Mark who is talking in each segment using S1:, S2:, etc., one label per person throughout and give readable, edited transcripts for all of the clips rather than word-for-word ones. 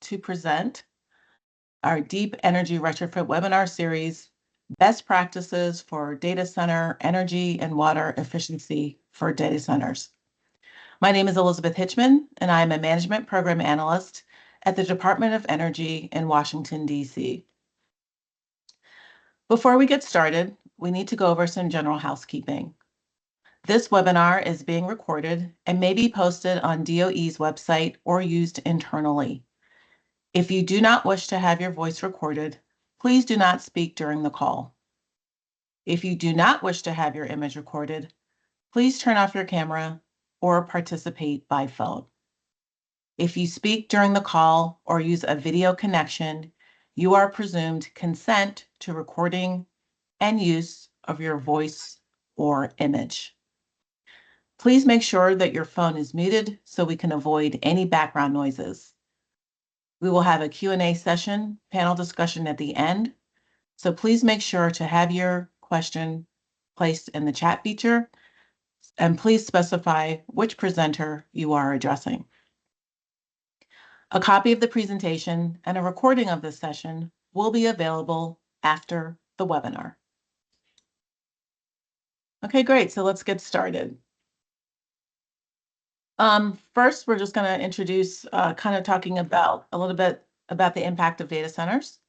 S1: to present our Deep Energy Retrofit webinar series, Best Practices for Data Center Energy and Water Efficiency for Data Centers. My name is Elizabeth Hitchman, and I am a Management Program Analyst at the Department of Energy in Washington, D.C. Before we get started, we need to go over some general housekeeping. This webinar is being recorded and may be posted on DOE's website or used internally. If you do not wish to have your voice recorded, please do not speak during the call. If you do not wish to have your image recorded, please turn off your camera or participate by phone. If you speak during the call or use a video connection, you are presumed consent to recording and use of your voice or image. Please make sure that your phone is muted so we can avoid any background noises. We will have a Q&A session, panel discussion at the end, so please make sure to have your question placed in the chat feature, and please specify which presenter you are addressing. A copy of the presentation and a recording of this session will be available after the webinar. Okay, great, so let's get started. First, we're just going to introduce talking about a little bit about the impact of data centers.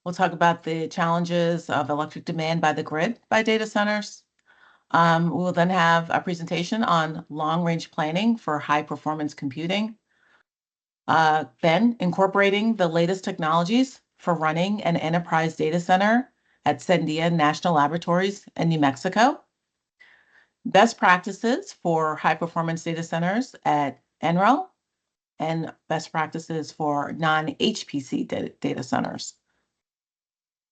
S1: We'll talk about the challenges of electric demand by the grid by data centers. We will then have a presentation on long-range planning for high-performance computing. Then incorporating the latest technologies for running an enterprise data center at Sandia National Laboratories in New Mexico. Best practices for high-performance data centers at NREL, and best practices for non-HPC data centers.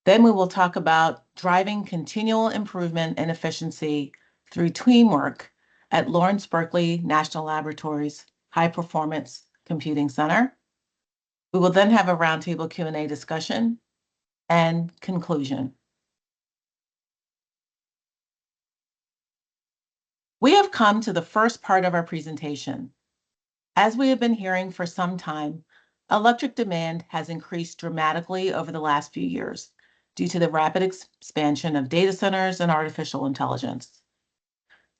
S1: Then we will talk about driving continual improvement and efficiency through teamwork at Lawrence Berkeley National Laboratories High Performance Computing Center. We will then have a roundtable Q&A discussion and conclusion. We have come to the first part of our presentation. As we have been hearing for some time, electric demand has increased dramatically over the last few years due to the rapid expansion of data centers and artificial intelligence.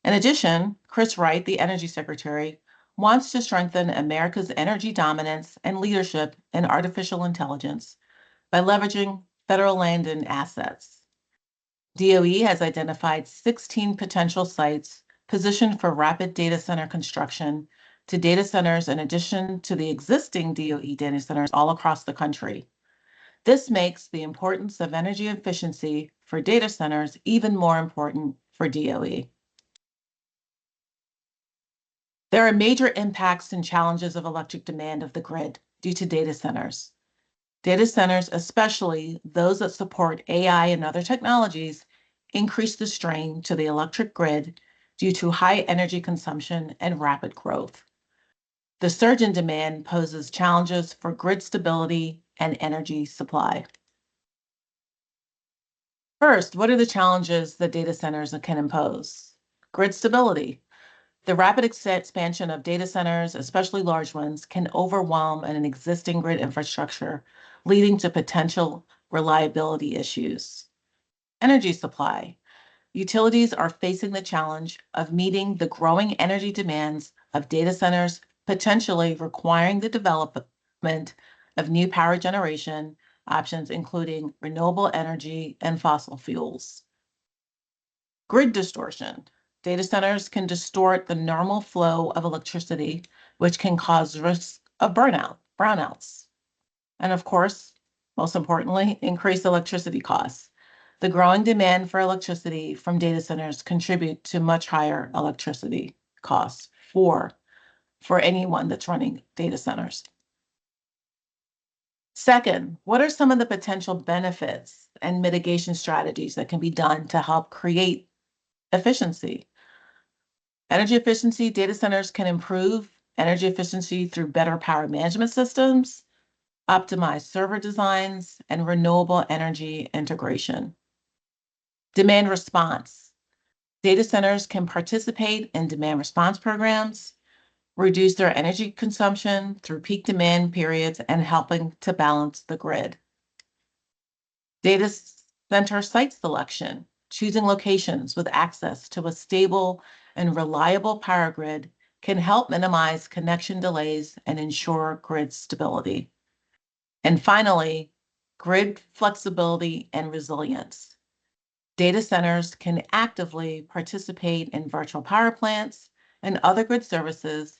S1: In addition, Chris Wright, the Energy Secretary, wants to strengthen America's energy dominance and leadership in artificial intelligence by leveraging federal land and assets. DOE has identified 16 potential sites positioned for rapid data center construction to data centers in addition to the existing DOE data centers all across the country. This makes the importance of energy efficiency for data centers even more important for DOE. There are major impacts and challenges of electric demand of the grid due to data centers. Data centers, especially those that support AI and other technologies, increase the strain to the electric grid due to high energy consumption and rapid growth. The surge in demand poses challenges for grid stability and energy supply. First, what are the challenges that data centers can impose? Grid stability. The rapid expansion of data centers, especially large ones, can overwhelm an existing grid infrastructure, leading to potential reliability issues. Energy supply. Utilities are facing the challenge of meeting the growing energy demands of data centers, potentially requiring the development of new power generation options, including renewable energy and fossil fuels. Grid distortion. Data centers can distort the normal flow of electricity, which can cause risk of brownouts. And of course, most importantly, increase electricity costs. The growing demand for electricity from data centers contribute to much higher electricity costs for anyone that's running data centers. Second, what are some of the potential benefits and mitigation strategies that can be done to help create efficiency? Energy efficiency. Data centers can improve energy efficiency through better power management systems, optimized server designs, and renewable energy integration. Demand response. Data centers can participate in demand response programs, reduce their energy consumption through peak demand periods, and helping to balance the grid. Data center site selection, choosing locations with access to a stable and reliable power grid can help minimize connection delays and ensure grid stability. And finally, grid flexibility and resilience. Data centers can actively participate in virtual power plants and other grid services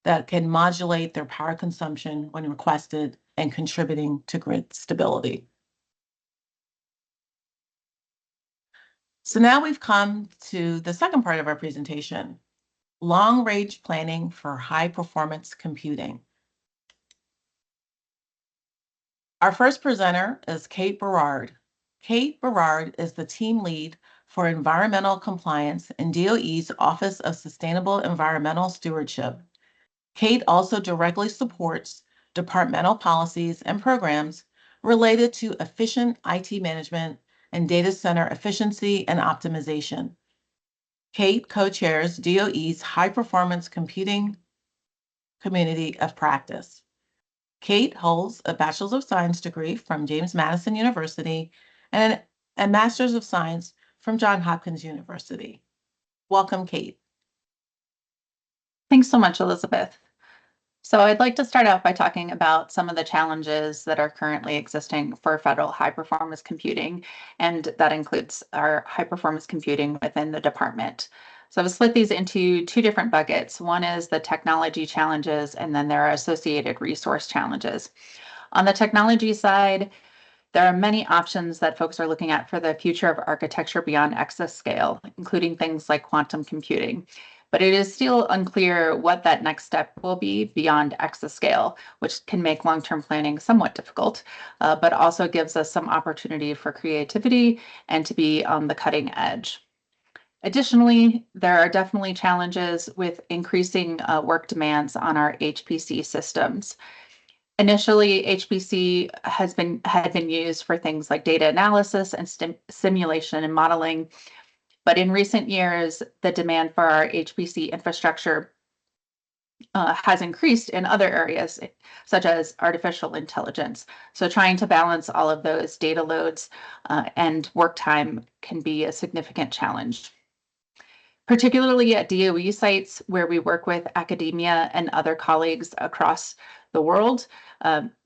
S1: that can modulate their power consumption when requested and contributing to grid stability. So now we've come to the second part of our presentation, long-range planning for high-performance computing. Our first presenter is Kate Berard. Kate Berard is the team lead for environmental compliance in DOE's Office of Sustainable Environmental Stewardship. Kate also directly supports departmental policies and programs related to efficient IT management and data center efficiency and optimization. Kate co-chairs DOE's High Performance Computing Community of Practice. Kate holds a Bachelor's of Science degree from James Madison University and a Master's of Science from Johns Hopkins University. Welcome, Kate.
S2: Thanks so much, Elizabeth. So I'd like to start out by talking about some of the challenges that are currently existing for federal high-performance computing, and that includes our high-performance computing within the department. So I've split these into two different buckets. One is the technology challenges, and then there are associated resource challenges. On the technology side, there are many options that folks are looking at for the future of architecture beyond exascale, including things like quantum computing. But it is still unclear what that next step will be beyond exascale, which can make long-term planning somewhat difficult, but also gives us some opportunity for creativity and to be on the cutting edge. Additionally, there are definitely challenges with increasing work demands on our HPC systems. Initially, HPC had been used for things like data analysis and simulation and modeling, but in recent years, the demand for our HPC infrastructure has increased in other areas, such as artificial intelligence. So trying to balance all of those data loads and work time can be a significant challenge. Particularly at DOE sites where we work with academia and other colleagues across the world,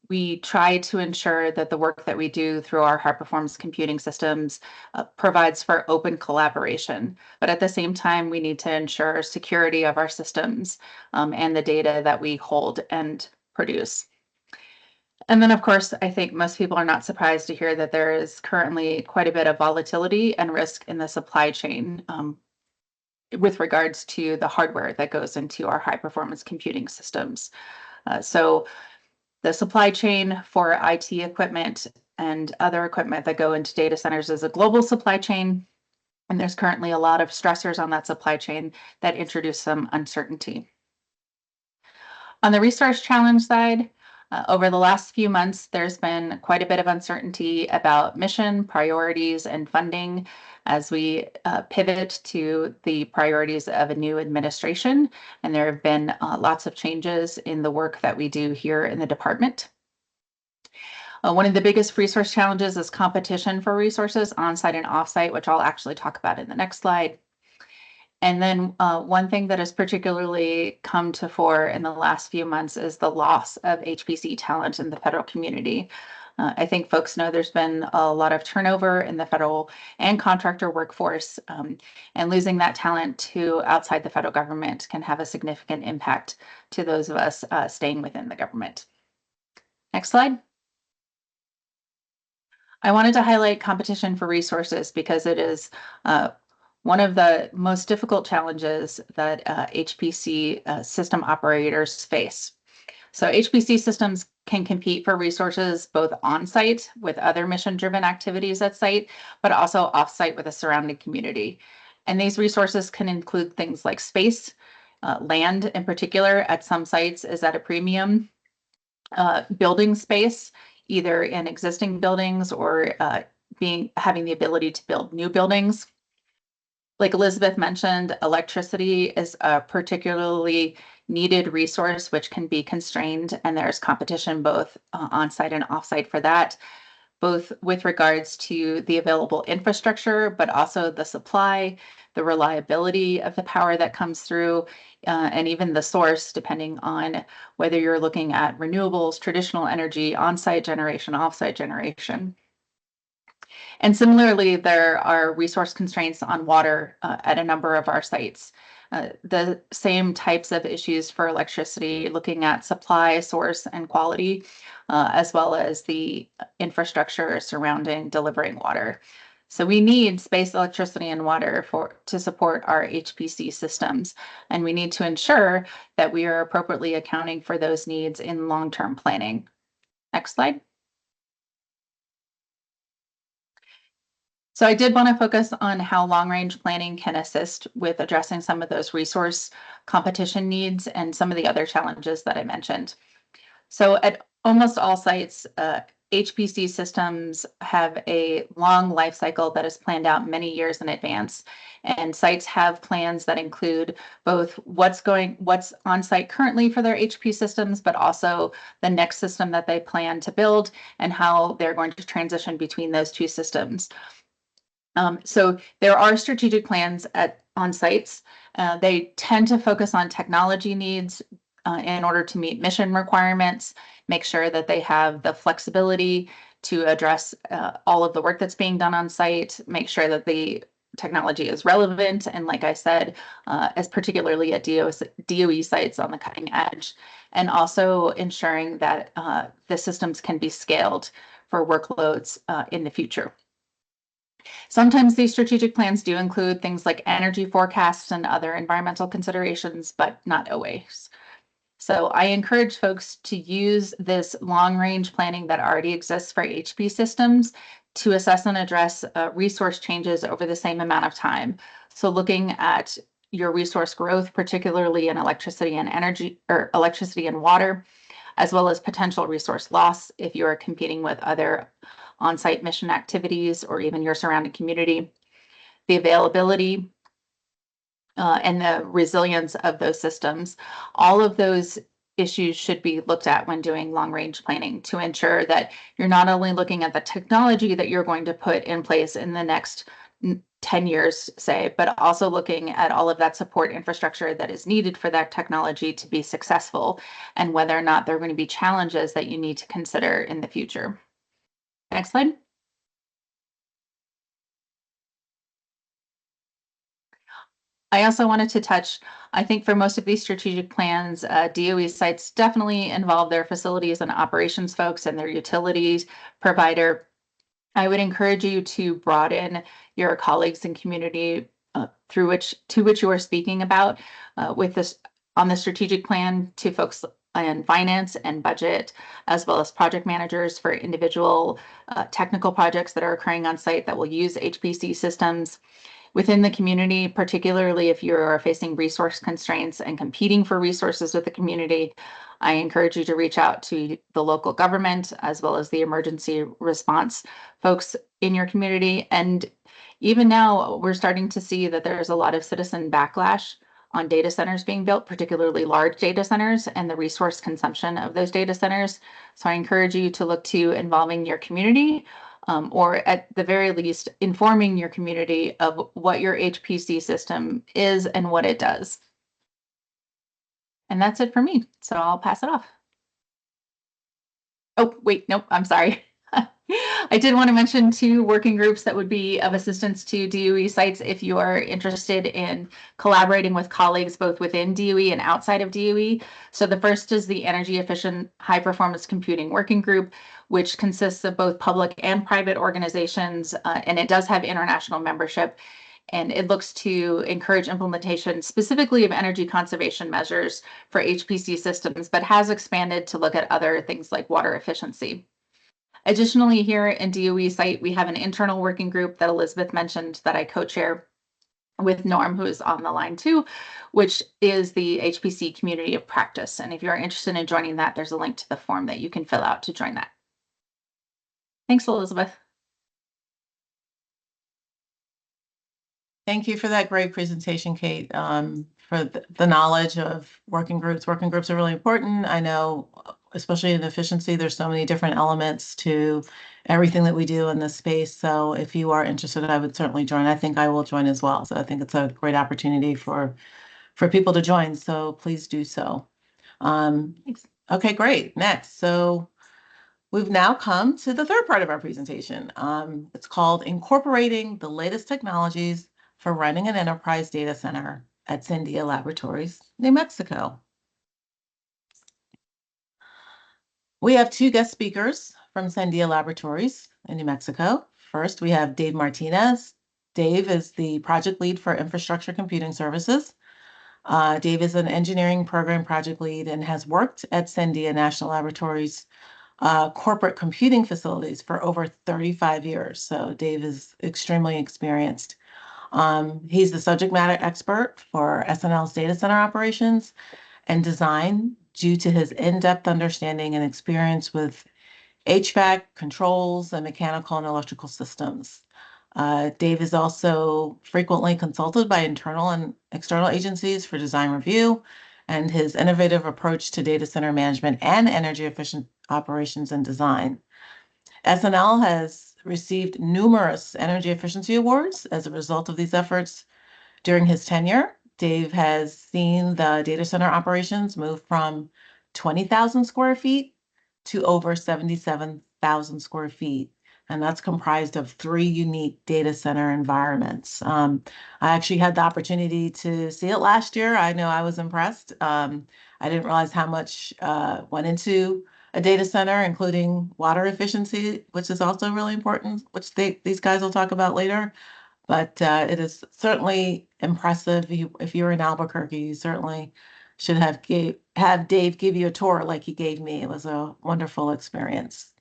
S2: we try to ensure that the work that we do through our high performance computing systems provides for open collaboration. But at the same time, we need to ensure security of our systems and the data that we hold and produce. And then, of course, I think most people are not surprised to hear that there is currently quite a bit of volatility and risk in the supply chain with regards to the hardware that goes into our high performance computing systems. So the supply chain for IT equipment and other equipment that go into data centers is a global supply chain, and there's currently a lot of stressors on that supply chain that introduce some uncertainty. On the resource challenge side, over the last few months, there's been quite a bit of uncertainty about mission, priorities, and funding as we pivot to the priorities of a new administration. And there have been lots of changes in the work that we do here in the department. One of the biggest resource challenges is competition for resources on-site and off-site, which I'll actually talk about in the next slide. And then one thing that has particularly come to fore in the last few months is the loss of HPC talent in the federal community. I think folks know there's been a lot of turnover in the federal and contractor workforce, and losing that talent to outside the federal government can have a significant impact to those of us staying within the government. Next slide. I wanted to highlight competition for resources because it is one of the most difficult challenges that HPC system operators face. So HPC systems can compete for resources both on-site with other mission-driven activities at site, but also off-site with a surrounding community. And these resources can include things like space, land in particular at some sites is at a premium, building space, either in existing buildings or having the ability to build new buildings. Like Elizabeth mentioned, electricity is a particularly needed resource, which can be constrained, and there's competition both on-site and off-site for that, both with regards to the available infrastructure, but also the supply, the reliability of the power that comes through, and even the source, depending on whether you're looking at renewables, traditional energy, on-site generation, off-site generation. And similarly, there are resource constraints on water at a number of our sites. The same types of issues for electricity, looking at supply, source, and quality, as well as the infrastructure surrounding delivering water. So we need space, electricity, and water to support our HPC systems, and we need to ensure that we are appropriately accounting for those needs in long-term planning. Next slide. So I did want to focus on how long-range planning can assist with addressing some of those resource competition needs and some of the other challenges that I mentioned. So at almost all sites, HPC systems have a long life cycle that is planned out many years in advance. And sites have plans that include both what's on site currently for their HP systems, but also the next system that they plan to build and how they're going to transition between those two systems. So there are strategic plans on sites. They tend to focus on technology needs in order to meet mission requirements, make sure that they have the flexibility to address all of the work that's being done on site, make sure that the technology is relevant, and like I said, as particularly at DOE sites on the cutting edge, and also ensuring that the systems can be scaled for workloads in the future. Sometimes these strategic plans do include things like energy forecasts and other environmental considerations, but not always. So I encourage folks to use this long-range planning that already exists for HP systems to assess and address resource changes over the same amount of time. So looking at your resource growth, particularly in electricity and energy, or electricity and water, as well as potential resource loss if you are competing with other on-site mission activities or even your surrounding community, the availability and the resilience of those systems. All of those issues should be looked at when doing long-range planning to ensure that you're not only looking at the technology that you're going to put in place in the next 10 years, say, but also looking at all of that support infrastructure that is needed for that technology to be successful and whether or not there are going to be challenges that you need to consider in the future. Next slide. I also wanted to touch, I think for most of these strategic plans, DOE sites definitely involve their facilities and operations folks and their utilities provider. I would encourage you to broaden your colleagues and community to which you are speaking about with this on the strategic plan to folks in finance and budget, as well as project managers for individual technical projects that are occurring on site that will use HPC systems. Within the community, particularly if you're facing resource constraints and competing for resources with the community, I encourage you to reach out to the local government as well as the emergency response folks in your community. And even now, we're starting to see that there's a lot of citizen backlash on data centers being built, particularly large data centers and the resource consumption of those data centers. So I encourage you to look to involving your community or at the very least, informing your community of what your HPC system is and what it does. And that's it for me. So I'll pass it off. Oh, wait, nope, I'm sorry. I did want to mention two working groups that would be of assistance to DOE sites if you are interested in collaborating with colleagues both within DOE and outside of DOE. So the first is the Energy Efficient High Performance Computing Working Group, which consists of both public and private organizations, and it does have international membership. And it looks to encourage implementation specifically of energy conservation measures for HPC systems, but has expanded to look at other things like water efficiency. Additionally, here in DOE site, we have an internal working group that Elizabeth mentioned that I co-chair with Norm, who is on the line too, which is the HPC Community of Practice. And if you're interested in joining that, there's a link to the form that you can fill out to join that. Thanks, Elizabeth.
S1: Thank you for that great presentation, Kate. for the knowledge of working groups. Working groups are really important. I know, especially in efficiency, there's so many different elements to everything that we do in this space. So if you are interested, I would certainly join. I think I will join as well. So I think it's a great opportunity for people to join. So please do so. Okay, great. Next. So we've now come to the third part of our presentation. It's called Incorporating the Latest Technologies for Running an Enterprise Data Center at Sandia Laboratories, New Mexico. We have two guest speakers from Sandia Laboratories in New Mexico. First, we have Dave Martinez. Dave is the project lead for infrastructure computing services. Dave is an engineering program project lead and has worked at Sandia National Laboratories corporate computing facilities for over 35 years. So Dave is extremely experienced. He's the subject matter expert for SNL's data center operations and design due to his in-depth understanding and experience with HVAC, controls, and mechanical and electrical systems. Dave is also frequently consulted by internal and external agencies for design review, and his innovative approach to data center management and energy efficient operations and design. SNL has received numerous energy efficiency awards as a result of these efforts during his tenure. Dave has seen the data center operations move from 20,000 square feet to over 77,000 square feet. And that's comprised of 3 unique data center environments. I actually had the opportunity to see it last year. I know I was impressed. I didn't realize how much went into a data center, including water efficiency, which is also really important, which these guys will talk about later. But it is certainly impressive. If you're in Albuquerque, you certainly should have Dave give you a tour like he gave me. It was a wonderful experience.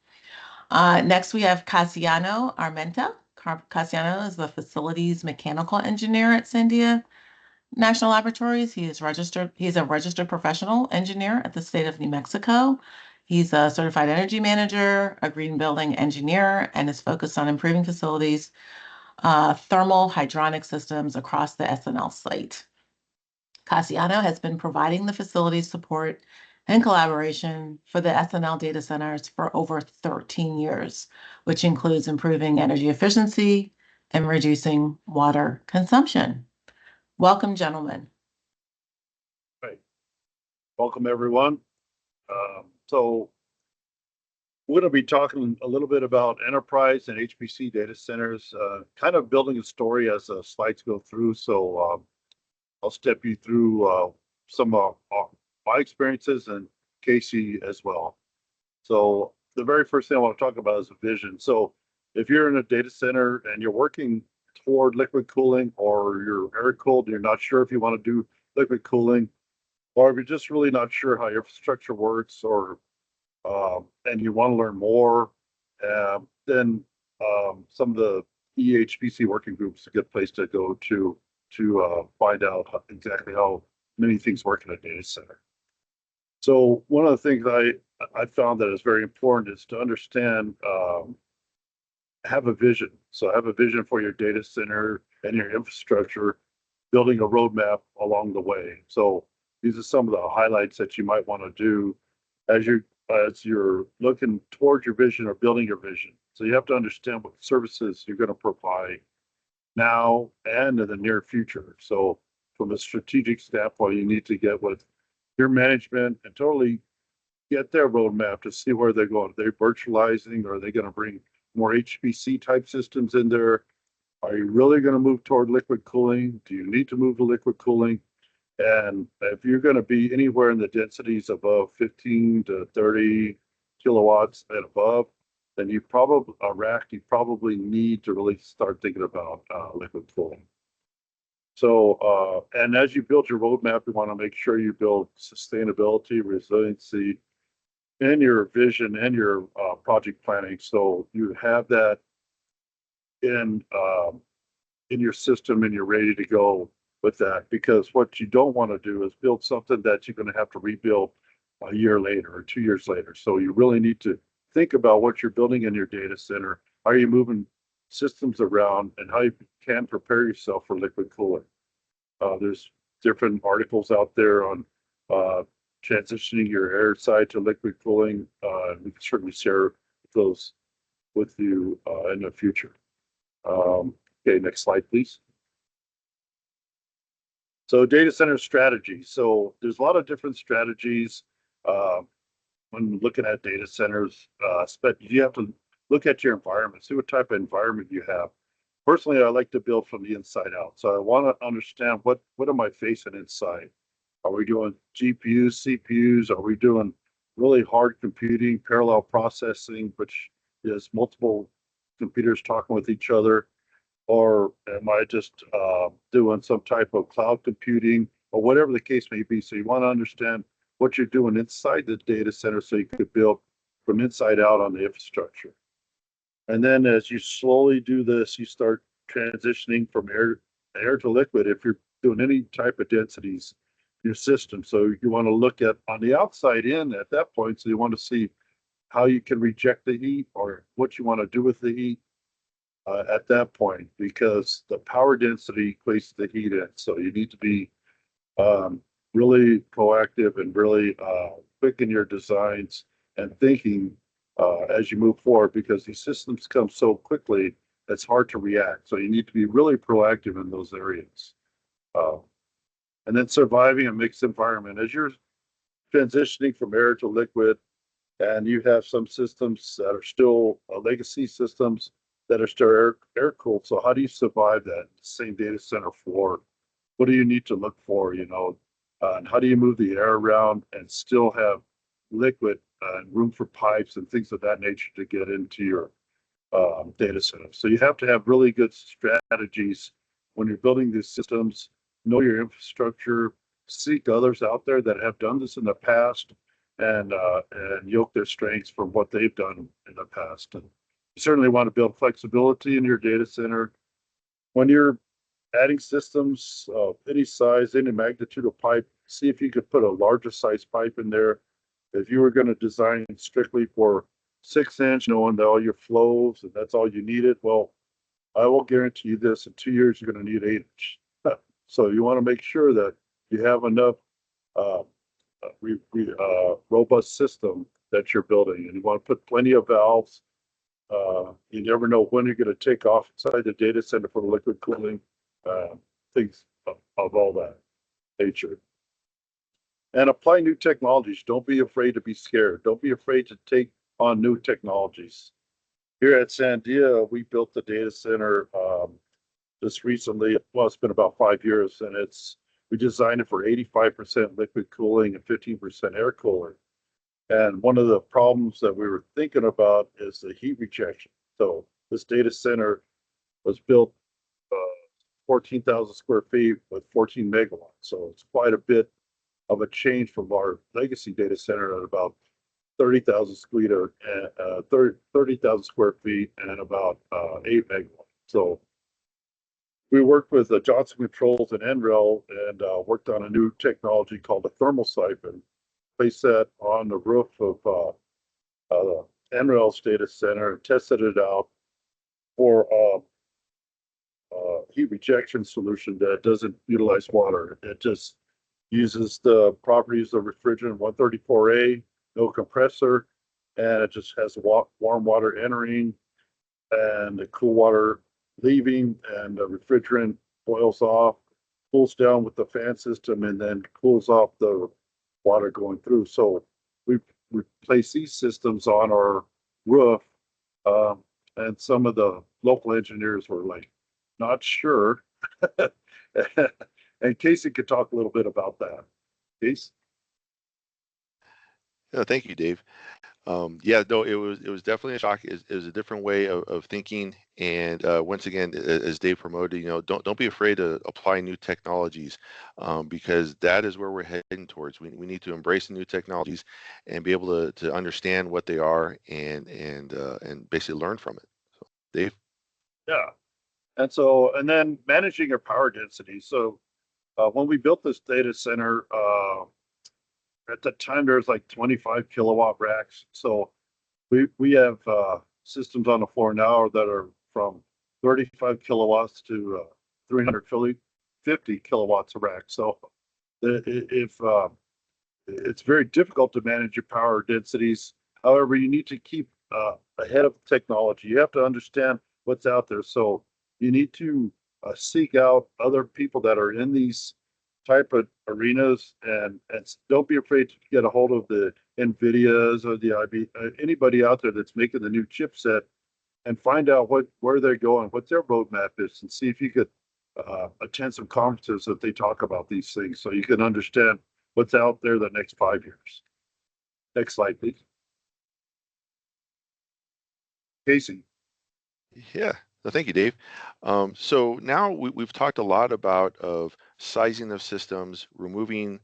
S1: Next, we have Cassiano Armenta. Cassiano is the facilities mechanical engineer at Sandia National Laboratories. He's a registered professional engineer at the state of New Mexico. He's a certified energy manager, a green building engineer, and is focused on improving facilities thermal hydronic systems across the SNL site. Cassiano has been providing the facilities support and collaboration for the SNL data centers for over 13 years, which includes improving energy efficiency and reducing water consumption. Welcome, gentlemen.
S3: Right. Welcome, everyone. So we're going to be talking a little bit about enterprise and HPC data centers, kind of building a story as the slides go through. So I'll step you through some of my experiences and Casey as well. So the very first thing I want to talk about is a vision. So if you're in a data center and you're working toward liquid cooling, or you're air cooled, and you're not sure if you want to do liquid cooling, or if you're just really not sure how your infrastructure works, or and you want to learn more, then some of the EHPC working groups is a good place to go to find out exactly how many things work in a data center. So one of the things I found that is very important is to understand, have a vision. So have a vision for your data center and your infrastructure, building a roadmap along the way. So these are some of the highlights that you might want to do as you're looking towards your vision or building your vision. So you have to understand what services you're going to provide now and in the near future. So from a strategic standpoint, you need to get with your management and totally get their roadmap to see where they're going. Are they virtualizing, or are they going to bring more HPC type systems in there? Are you really going to move toward liquid cooling? Do you need to move to liquid cooling? And if you're going to be anywhere in the densities above 15 to 30 kilowatts and above, then you probably need to really start thinking about liquid cooling. So, and as you build your roadmap, you want to make sure you build sustainability, resiliency in your vision and your project planning. So you have that in your system and you're ready to go with that, because what you don't want to do is build something that you're going to have to rebuild a year later or 2 years later. So you really need to think about what you're building in your data center. Are you moving systems around, and how you can prepare yourself for liquid cooling? There's different articles out there on transitioning your air side to liquid cooling. We can certainly share those with you in the future. Okay, next slide, please. So data center strategy. So there's a lot of different strategies when looking at data centers. But you have to look at your environment, see what type of environment you have. Personally, I like to build from the inside out. So I want to understand what am I facing inside? Are we doing GPUs, CPUs? Are we doing really hard computing, parallel processing, which is multiple computers talking with each other? Or am I just doing some type of cloud computing or whatever the case may be? So you want to understand what you're doing inside the data center so you could build from inside out on the infrastructure. And then as you slowly do this, you start transitioning from air to liquid if you're doing any type of densities in your system. So you want to look at on the outside in at that point. So you want to see how you can reject the heat or what you want to do with the heat at that point, because the power density equates to the heat in. So you need to be really proactive and really quick in your designs and thinking as you move forward, because these systems come so quickly, it's hard to react. So you need to be really proactive in those areas. And then surviving a mixed environment. As you're transitioning from air to liquid, and you have some systems that are still legacy systems that are still air cooled. So how do you survive that same data center floor? What do you need to look for, and how do you move the air around and still have liquid and room for pipes and things of that nature to get into your data center? So you have to have really good strategies when you're building these systems, know your infrastructure, seek others out there that have done this in the past, and yoke their strengths from what they've done in the past. And you certainly want to build flexibility in your data center. When you're adding systems of any size, any magnitude of pipe, see if you could put a larger size pipe in there. If you were going to design strictly for 6-inch, knowing that all your flows and that's all you needed, well, I will guarantee you this: in 2 years, you're going to need 8-inch. So you want to make sure that you have enough robust system that you're building, and you want to put plenty of valves. You never know when you're going to take off inside the data center for the liquid cooling, things of all that nature. And apply new technologies. Don't be afraid to be scared. Don't be afraid to take on new technologies. Here at Sandia, we built the data center just recently. Well, it's been about 5 years, and we designed it for 85% liquid cooling and 15% air cooling. And one of the problems that we were thinking about is the heat rejection. So this data center was built 14,000 square feet with 14 megawatts. So it's quite a bit of a change from our legacy data center at about 30,000 square feet and about 8 megawatts. So we worked with Johnson Controls and NREL and worked on a new technology called a thermal siphon. Placed that on the roof of NREL's data center and tested it out for heat rejection solution that doesn't utilize water. It just uses the properties of refrigerant 134A, no compressor, and it just has warm water entering and the cool water leaving, and the refrigerant boils off, cools down with the fan system, and then cools off the water going through. So we place these systems on our roof, and some of the local engineers were like, not sure. And Casey could talk a little bit about that. Casey?
S4: Yeah, thank you, Dave. Yeah, no, it was definitely a shock. It was a different way of thinking, and once again, as Dave promoted, don't be afraid to apply new technologies, because that is where we're heading towards. We need to embrace the new technologies and be able to understand what they are and basically learn from it. So, Dave.
S3: Yeah, and then managing your power density. So when we built this data center, at the time there's like 25 kilowatt racks. So we have systems on the floor now that are from 35 kilowatts to 300 50 kilowatts a rack. So if it's very difficult to manage your power densities. However, you need to keep ahead of technology. You have to understand what's out there. So you need to seek out other people that are in these type of arenas, and don't be afraid to get a hold of the NVIDIAs or the IB, anybody out there that's making the new chipset, and find out where they're going, what their roadmap is, and see if you could attend some conferences that they talk about these things, so you can understand what's out there the next 5 years. Next slide, please. Casey.
S4: Yeah, no, thank you, Dave. So now we've talked a lot about of sizing of systems, removing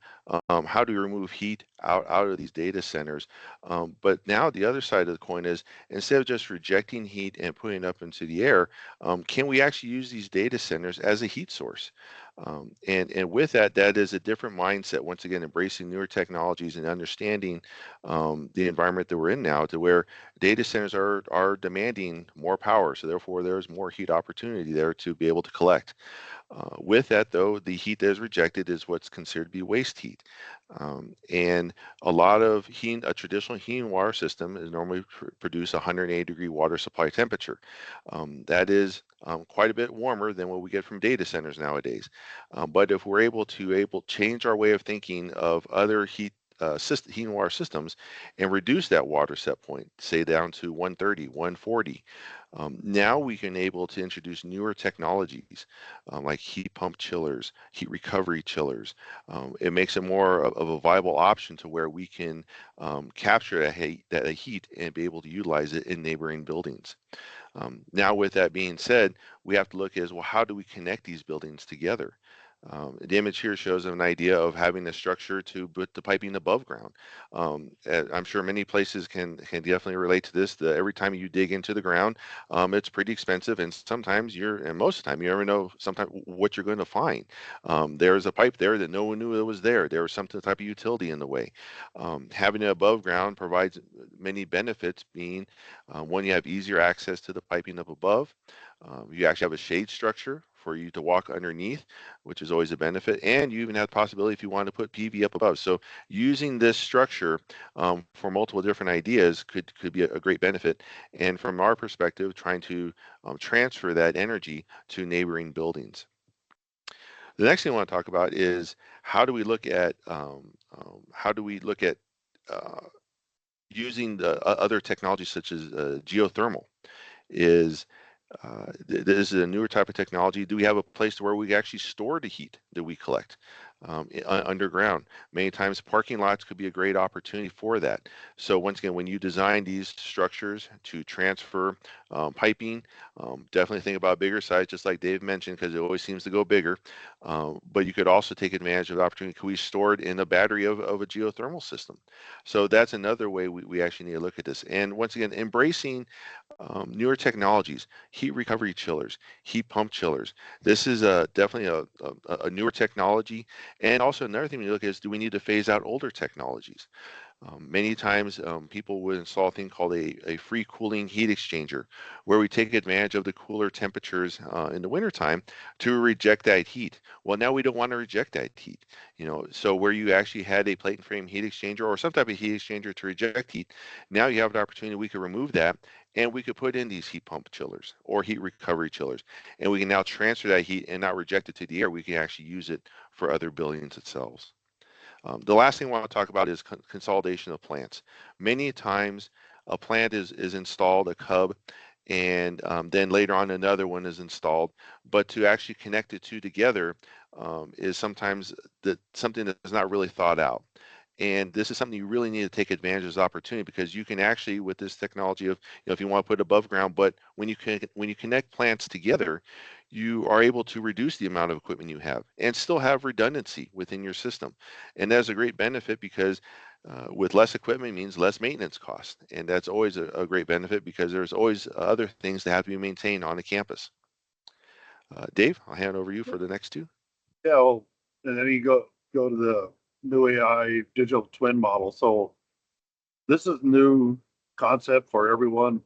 S4: how do you remove heat out of these data centers. But now the other side of the coin is, instead of just rejecting heat and putting it up into the air, can we actually use these data centers as a heat source? And with that, that is a different mindset. Once again, embracing newer technologies and understanding the environment that we're in now, to where data centers are demanding more power, so therefore there's more heat opportunity there to be able to collect. With that, though, the heat that is rejected is what's considered to be waste heat. And a lot of heat, a traditional heating water system is normally produce 180-degree water supply temperature. That is quite a bit warmer than what we get from data centers nowadays. But if we're able to change our way of thinking of other heat heating water systems and reduce that water set point, say down to 130, 140. Now we can able to introduce newer technologies like heat pump chillers, heat recovery chillers. It makes it more of a viable option to where we can capture that heat and be able to utilize it in neighboring buildings. Now, with that being said, we have to look as well, how do we connect these buildings together? The image here shows an idea of having a structure to put the piping above ground. I'm sure many places can definitely relate to this. Every time you dig into the ground, it's pretty expensive, and sometimes and most of the time, you never know sometimes what you're going to find. There's a pipe there that no one knew it was there. There was some type of utility in the way. Having it above ground provides many benefits, being one, you have easier access to the piping up above. You actually have a shade structure for you to walk underneath, which is always a benefit. And you even have the possibility if you want to put PV up above. So using this structure for multiple different ideas could be a great benefit. And from our perspective, trying to transfer that energy to neighboring buildings. The next thing I want to talk about is how do we look at uh, using the other technologies such as geothermal. Is This is a newer type of technology. Do we have a place where we actually store the heat that we collect underground? Many times parking lots could be a great opportunity for that. So once again, when you design these structures to transfer piping, definitely think about bigger size, just like Dave mentioned, because it always seems to go bigger. But you could also take advantage of the opportunity. Could we store it in a battery of a geothermal system? So that's another way we actually need to look at this. And once again, embracing newer technologies, heat recovery chillers, heat pump chillers. This is definitely a newer technology. And also another thing we look at is, do we need to phase out older technologies? Many times people would install a thing called a free cooling heat exchanger, where we take advantage of the cooler temperatures in the wintertime to reject that heat. Well, now we don't want to reject that heat. So where you actually had a plate and frame heat exchanger or some type of heat exchanger to reject heat, now you have the opportunity, we could remove that and we could put in these heat pump chillers or heat recovery chillers. And we can now transfer that heat and not reject it to the air. We can actually use it for other buildings itself. The last thing I want to talk about is consolidation of plants. Many times a plant is installed, a hub, and then later on another one is installed. But to actually connect the two together is sometimes something that's not really thought out. And this is something you really need to take advantage of this opportunity, because you can actually, with this technology of, if you want to put above ground, but when you connect plants together, you are able to reduce the amount of equipment you have and still have redundancy within your system. And that's a great benefit, because with less equipment means less maintenance cost. And that's always a great benefit, because there's always other things that have to be maintained on the campus. Dave, I'll hand over you for the next two.
S3: Yeah, well, and then you go to the new AI digital twin model. So this is new concept for everyone,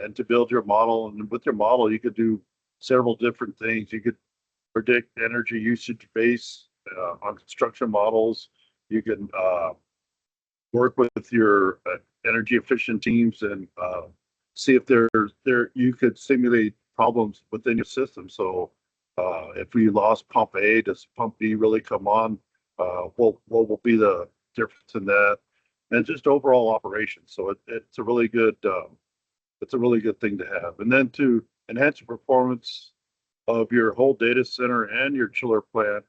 S3: and to build your model. And with your model, you could do several different things. You could predict energy usage base on construction models. You can work with your energy efficient teams and see if you could simulate problems within your system. So if we lost pump A, does pump B really come on? What will be the difference in that? And just overall operation. So it's a really good thing to have. And then to enhance the performance of your whole data center and your chiller plant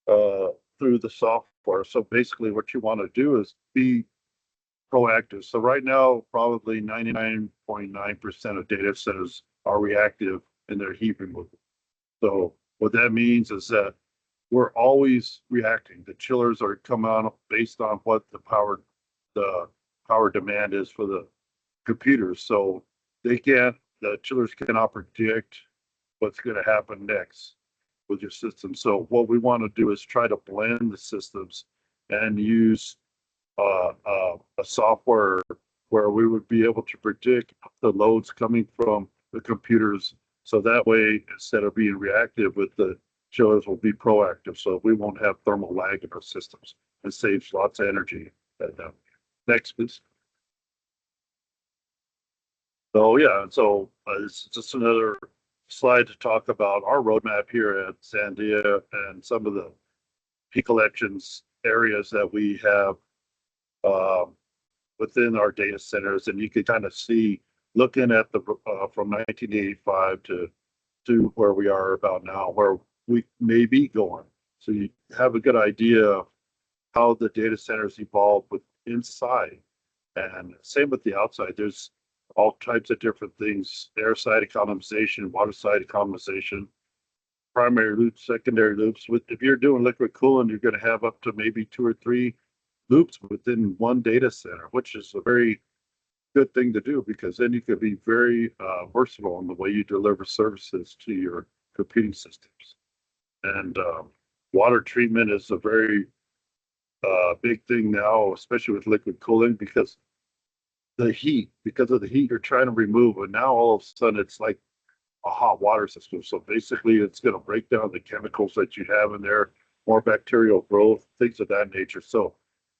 S3: through the software. So basically what you want to do is be proactive. So right now, probably 99.9% of data centers are reactive in their heat removal. So what that means is that we're always reacting. The chillers are come out based on what the power demand is for the computers. So the chillers cannot predict what's going to happen next with your system. So what we want to do is try to blend the systems and use a software where we would be able to predict the loads coming from the computers. So that way, instead of being reactive with the chillers, will be proactive. So we won't have thermal lag in our systems. It saves lots of energy. Next, please. So yeah, so it's just another slide to talk about our roadmap here at Sandia and some of the peak collections areas that we have within our data centers. And you can kind of see, looking at the from 1985 to where we are about now, where we may be going. So you have a good idea of how the data centers evolve with inside, and same with the outside. There's all types of different things: air side economization, water side economization, primary loops, secondary loops. If you're doing liquid cooling, you're going to have up to maybe 2 or 3 loops within one data center, which is a very good thing to do, because then you could be very versatile in the way you deliver services to your computing systems. And water treatment is a very big thing now, especially with liquid cooling, because of the heat you're trying to remove. And now all of a sudden it's like a hot water system. So basically it's going to break down the chemicals that you have in there, more bacterial growth, things of that nature. So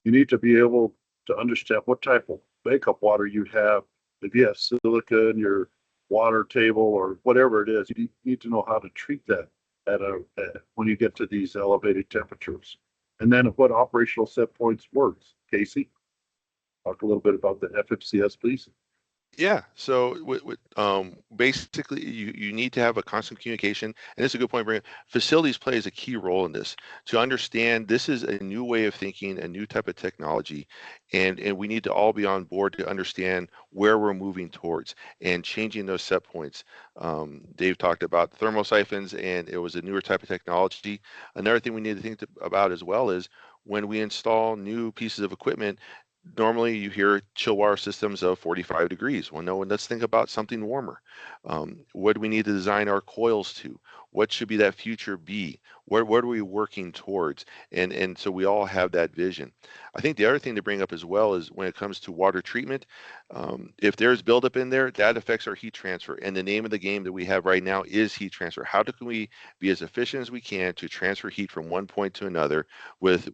S3: you need to be able to understand what type of makeup water you have. If you have silica in your water table or whatever it is, you need to know how to treat that when you get to these elevated temperatures. And then what operational set points works. Casey, talk a little bit about the FFCS, please.
S4: Yeah. So basically, you need to have a constant communication, and it's a good point. Facilities plays a key role in this to understand this is a new way of thinking, a new type of technology, and we need to all be on board to understand where we're moving towards and changing those set points. Dave talked about thermosiphons, and it was a newer type of technology. Another thing we need to think about as well is when we install new pieces of equipment. Normally you hear chill water systems of 45 degrees. Well, no, let's think about something warmer. What do we need to design our coils to? What should be that future be? What are we working towards? And so we all have that vision. I think the other thing to bring up as well is when it comes to water treatment, if there's buildup in there, that affects our heat transfer. And the name of the game that we have right now is heat transfer. How can we be as efficient as we can to transfer heat from one point to another with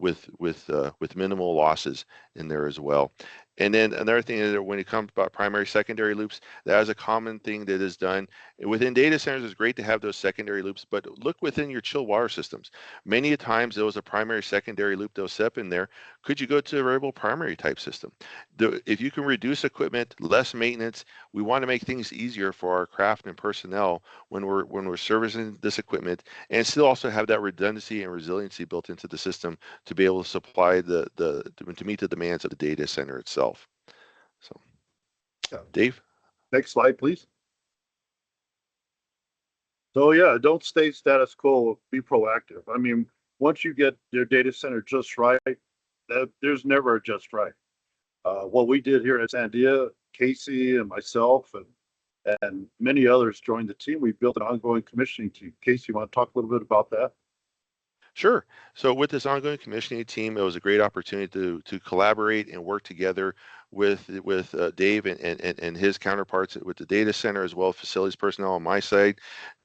S4: minimal losses in there as well? And then another thing is that when it comes about primary, secondary loops, that is a common thing that is done. Within data centers, it's great to have those secondary loops, but look within your chill water systems. Many times there was a primary, secondary loop that was set up in there. Could you go to a variable primary type system? If you can reduce equipment, less maintenance, we want to make things easier for our craft and personnel when we're servicing this equipment, and still also have that redundancy and resiliency built into the system to be able to supply to meet the demands of the data center itself. So, Dave.
S3: Next slide, please. So yeah, don't stay status quo, be proactive. I mean, once you get your data center just right, there's never a just right. What we did here at Sandia, Casey and myself and many others joined the team. We built an ongoing commissioning team. Casey, you want to talk a little bit about that?
S4: Sure. So with this ongoing commissioning team, it was a great opportunity to collaborate and work together with Dave and his counterparts with the data center, as well as facilities personnel on my side,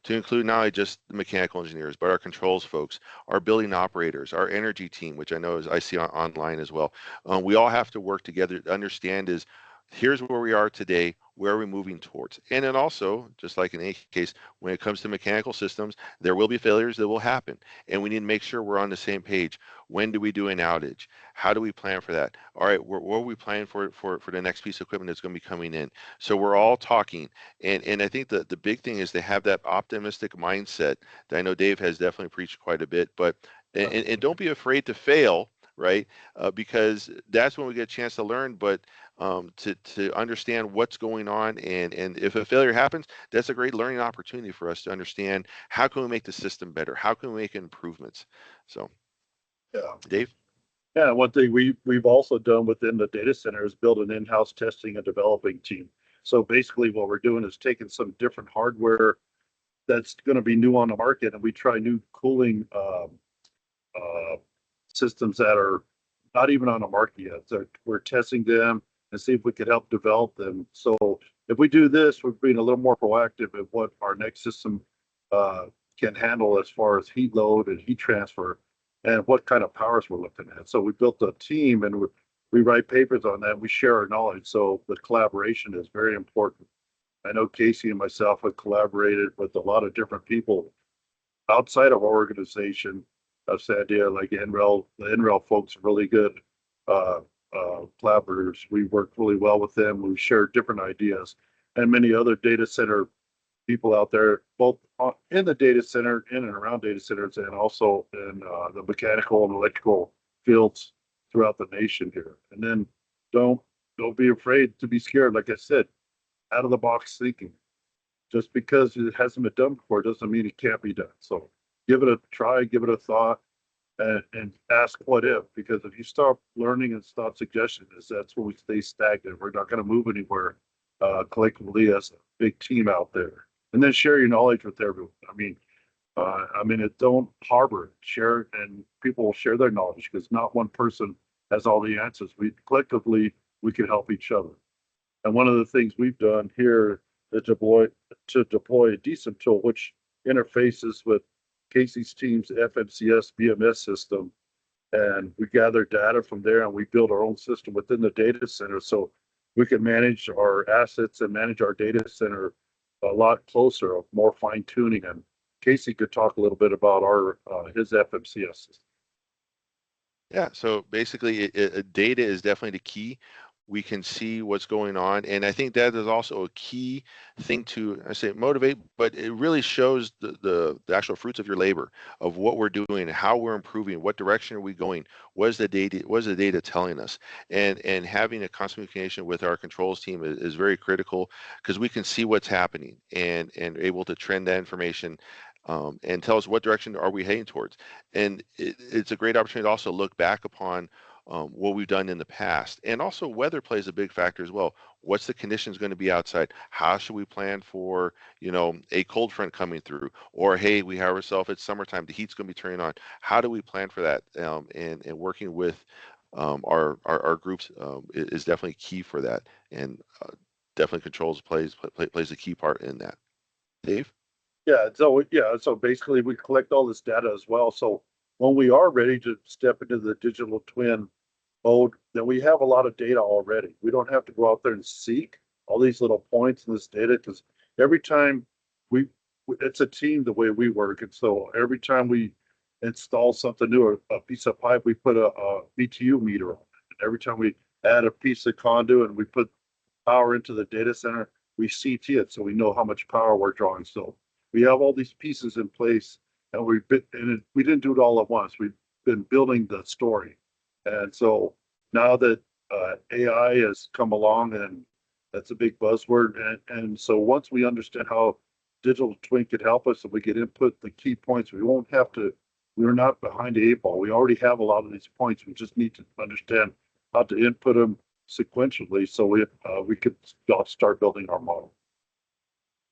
S4: to include not only just the mechanical engineers, but our controls folks, our building operators, our energy team, which I know is I see online as well. We all have to work together to understand is here's where we are today, where are we moving towards? And then also, just like in any case, when it comes to mechanical systems, there will be failures that will happen, and we need to make sure we're on the same page. When do we do an outage? How do we plan for that? All right, what are we planning for the next piece of equipment that's going to be coming in? So we're all talking, and I think the big thing is to have that optimistic mindset that I know Dave has definitely preached quite a bit, but and don't be afraid to fail, right? Because that's when we get a chance to learn, but to understand what's going on, and if a failure happens, that's a great learning opportunity for us to understand how can we make the system better, how can we make improvements. So
S3: Yeah.
S4: Dave.
S3: Yeah, one thing we've also done within the data center is build an in-house testing and developing team. So basically what we're doing is taking some different hardware that's going to be new on the market, and we try new cooling uh, systems that are not even on the market yet. So we're testing them and see if we could help develop them. So if we do this, we're being a little more proactive at what our next system uh, can handle as far as heat load and heat transfer and what kind of powers we're looking at. So we built a team, and we write papers on that. We share our knowledge. So the collaboration is very important. I know Casey and myself have collaborated with a lot of different people outside of our organization of Sandia, like NREL. The NREL folks are really good uh, collaborators. We work really well with them. We share different ideas, and many other data center people out there, both in the data center, in and around data centers, and also in the mechanical and electrical fields throughout the nation here. And then don't don't be afraid to be scared. Like I said, out of the box thinking. Just because it hasn't been done before doesn't mean it can't be done. So give it a try, give it a thought, and ask what if. Because if you stop learning and stop suggestions, that's where we stay stagnant. We're not going to move anywhere collectively as a big team out there. And then share your knowledge with everyone. Don't harbor it. Share, and people will share their knowledge because not one person has all the answers. We collectively we can help each other. And one of the things we've done here is deploy a decent tool which interfaces with Casey's team's FMCS BMS system. And we gather data from there, and we build our own system within the data center so we can manage our assets and manage our data center a lot closer, more fine tuning. And Casey could talk a little bit about our his FMCS system.
S4: Yeah, so basically, data is definitely the key. We can see what's going on, and I think that is also a key thing to, I say, motivate, but it really shows the actual fruits of your labor, of what we're doing, how we're improving, what direction are we going, what is the data telling us, and having a constant communication with our controls team is very critical because we can see what's happening and able to trend that information. And tell us what direction are we heading towards. And it's a great opportunity to also look back upon what we've done in the past. And also weather plays a big factor as well. What's the conditions going to be outside? How should we plan for, a cold front coming through? Or, hey, we have ourselves, it's summertime, the heat's going to be turning on. How do we plan for that? And working with our groups is definitely key for that. And definitely controls plays a key part in that. Dave?
S3: So basically we collect all this data as well. So when we are ready to step into the digital twin mode, then we have a lot of data already. We don't have to go out there and seek all these little points in this data, because every time it's a team the way we work. And so every time we install something new, a piece of pipe, we put a BTU meter on it. And every time we add a piece of conduit and we put power into the data center, we CT it so we know how much power we're drawing. So we have all these pieces in place, and we didn't do it all at once. We've been building the story. And so now that AI has come along, and that's a big buzzword. And so once we understand how digital twin could help us and we can input the key points, we're not behind the eight ball. We already have a lot of these points. We just need to understand how to input them sequentially so we could start building our model.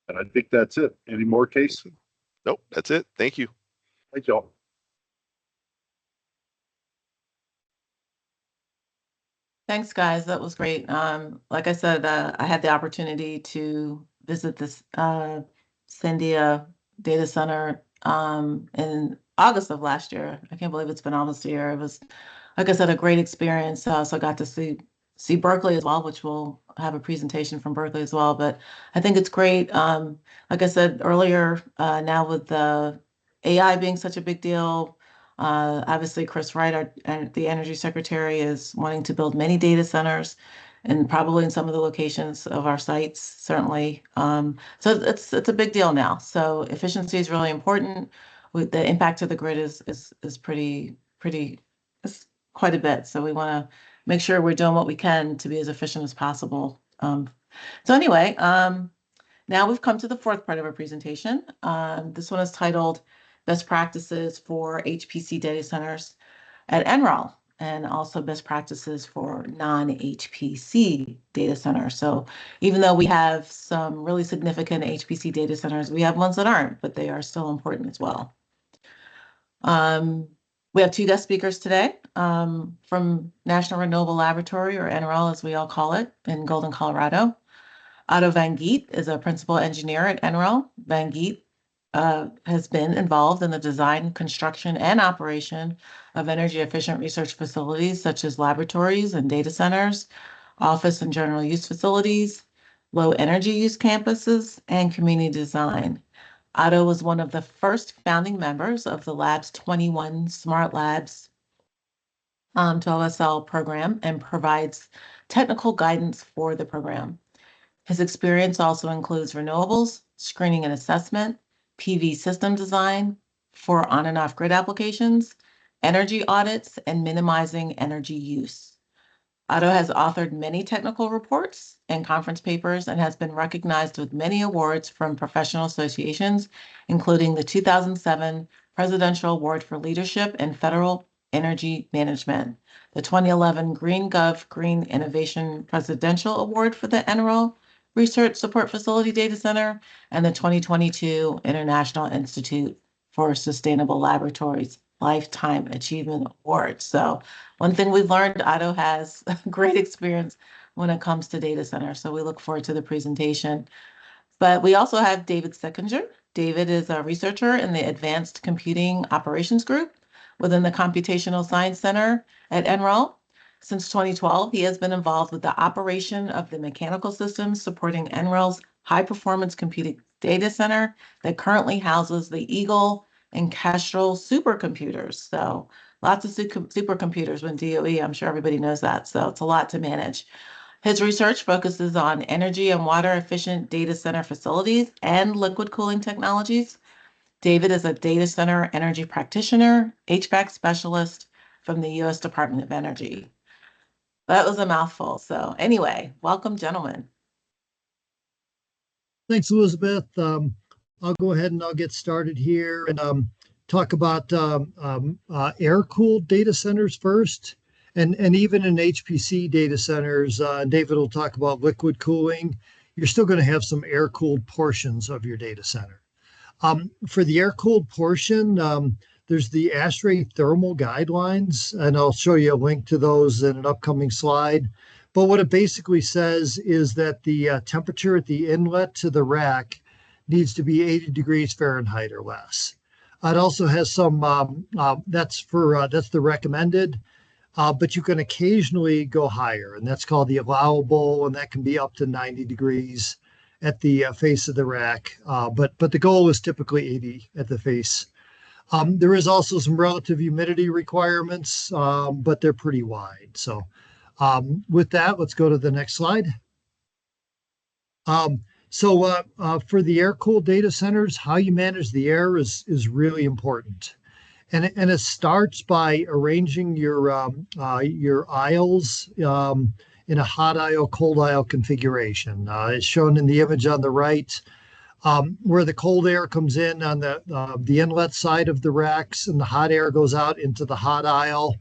S3: And I think that's it. Any more, Case?
S4: Nope, that's it. Thank you.
S3: Thank y'all.
S1: Thanks, guys. That was great. Like I said, I had the opportunity to visit this Sandia data center in August of last year. I can't believe it's been almost a year. It was, like I said, a great experience. So I got to see Berkeley as well, which we'll have a presentation from Berkeley as well. But I think it's great. Like I said earlier, now with the AI being such a big deal. Obviously, Chris Wright, the Energy Secretary, is wanting to build many data centers and probably in some of the locations of our sites, certainly. So it's a big deal now. So efficiency is really important. The impact to the grid is pretty it's quite a bit. So we want to make sure we're doing what we can to be as efficient as possible. So anyway, now we've come to the fourth part of our presentation. This one is titled Best Practices for HPC Data Centers at NREL, and also best practices for non-HPC data centers. So even though we have some really significant HPC data centers, we have ones that aren't, but they are still important as well. We have two guest speakers today from National Renewable Laboratory, or NREL as we all call it, in Golden, Colorado. Otto Van Geet is a principal engineer at NREL. Van Geet has been involved in the design, construction, and operation of energy-efficient research facilities such as laboratories and data centers, office and general use facilities, low energy use campuses, and community design. Otto was one of the first founding members of the Labs 21 Smart Labs 12SL program and provides technical guidance for the program. His experience also includes renewables, screening and assessment, PV system design for on and off grid applications, energy audits, and minimizing energy use. Otto has authored many technical reports and conference papers and has been recognized with many awards from professional associations, including the 2007 Presidential Award for Leadership in Federal Energy Management, the 2011 GreenGov Green Innovation Presidential Award for the NREL Research Support Facility Data Center, and the 2022 International Institute for Sustainable Laboratories Lifetime Achievement Award. So one thing we've learned, Otto has great experience when it comes to data centers. So we look forward to the presentation. But we also have David Seckinger. David is a researcher in the Advanced Computing Operations Group within the Computational Science Center at NREL. Since 2012, he has been involved with the operation of the mechanical systems supporting NREL's high-performance computing data center that currently houses the Eagle and Kestrel supercomputers. So lots of supercomputers with DOE. I'm sure everybody knows that. So it's a lot to manage. His research focuses on energy and water efficient data center facilities and liquid cooling technologies. David is a data center energy practitioner, HVAC specialist from the U.S. Department of Energy. That was a mouthful. So anyway, welcome, gentlemen.
S5: Thanks, Elizabeth. I'll go ahead and I'll get started here and talk about air-cooled data centers first. And even in HPC data centers, David will talk about liquid cooling. You're still going to have some air-cooled portions of your data center. For the air-cooled portion, there's the ASHRAE thermal guidelines, and I'll show you a link to those in an upcoming slide. But what it basically says is that the temperature at the inlet to the rack needs to be 80 degrees Fahrenheit or less. It also has some, that's the recommended, but you can occasionally go higher, and that's called the allowable, and that can be up to 90 degrees at the face of the rack. But the goal is typically 80 at the face. There is also some relative humidity requirements, but they're pretty wide. So with that, let's go to the next slide. For the air-cooled data centers, how you manage the air is really important. And it starts by arranging your aisles in a hot aisle, cold aisle configuration. It's shown in the image on the right. Where the cold air comes in on the inlet side of the racks, and the hot air goes out into the hot aisle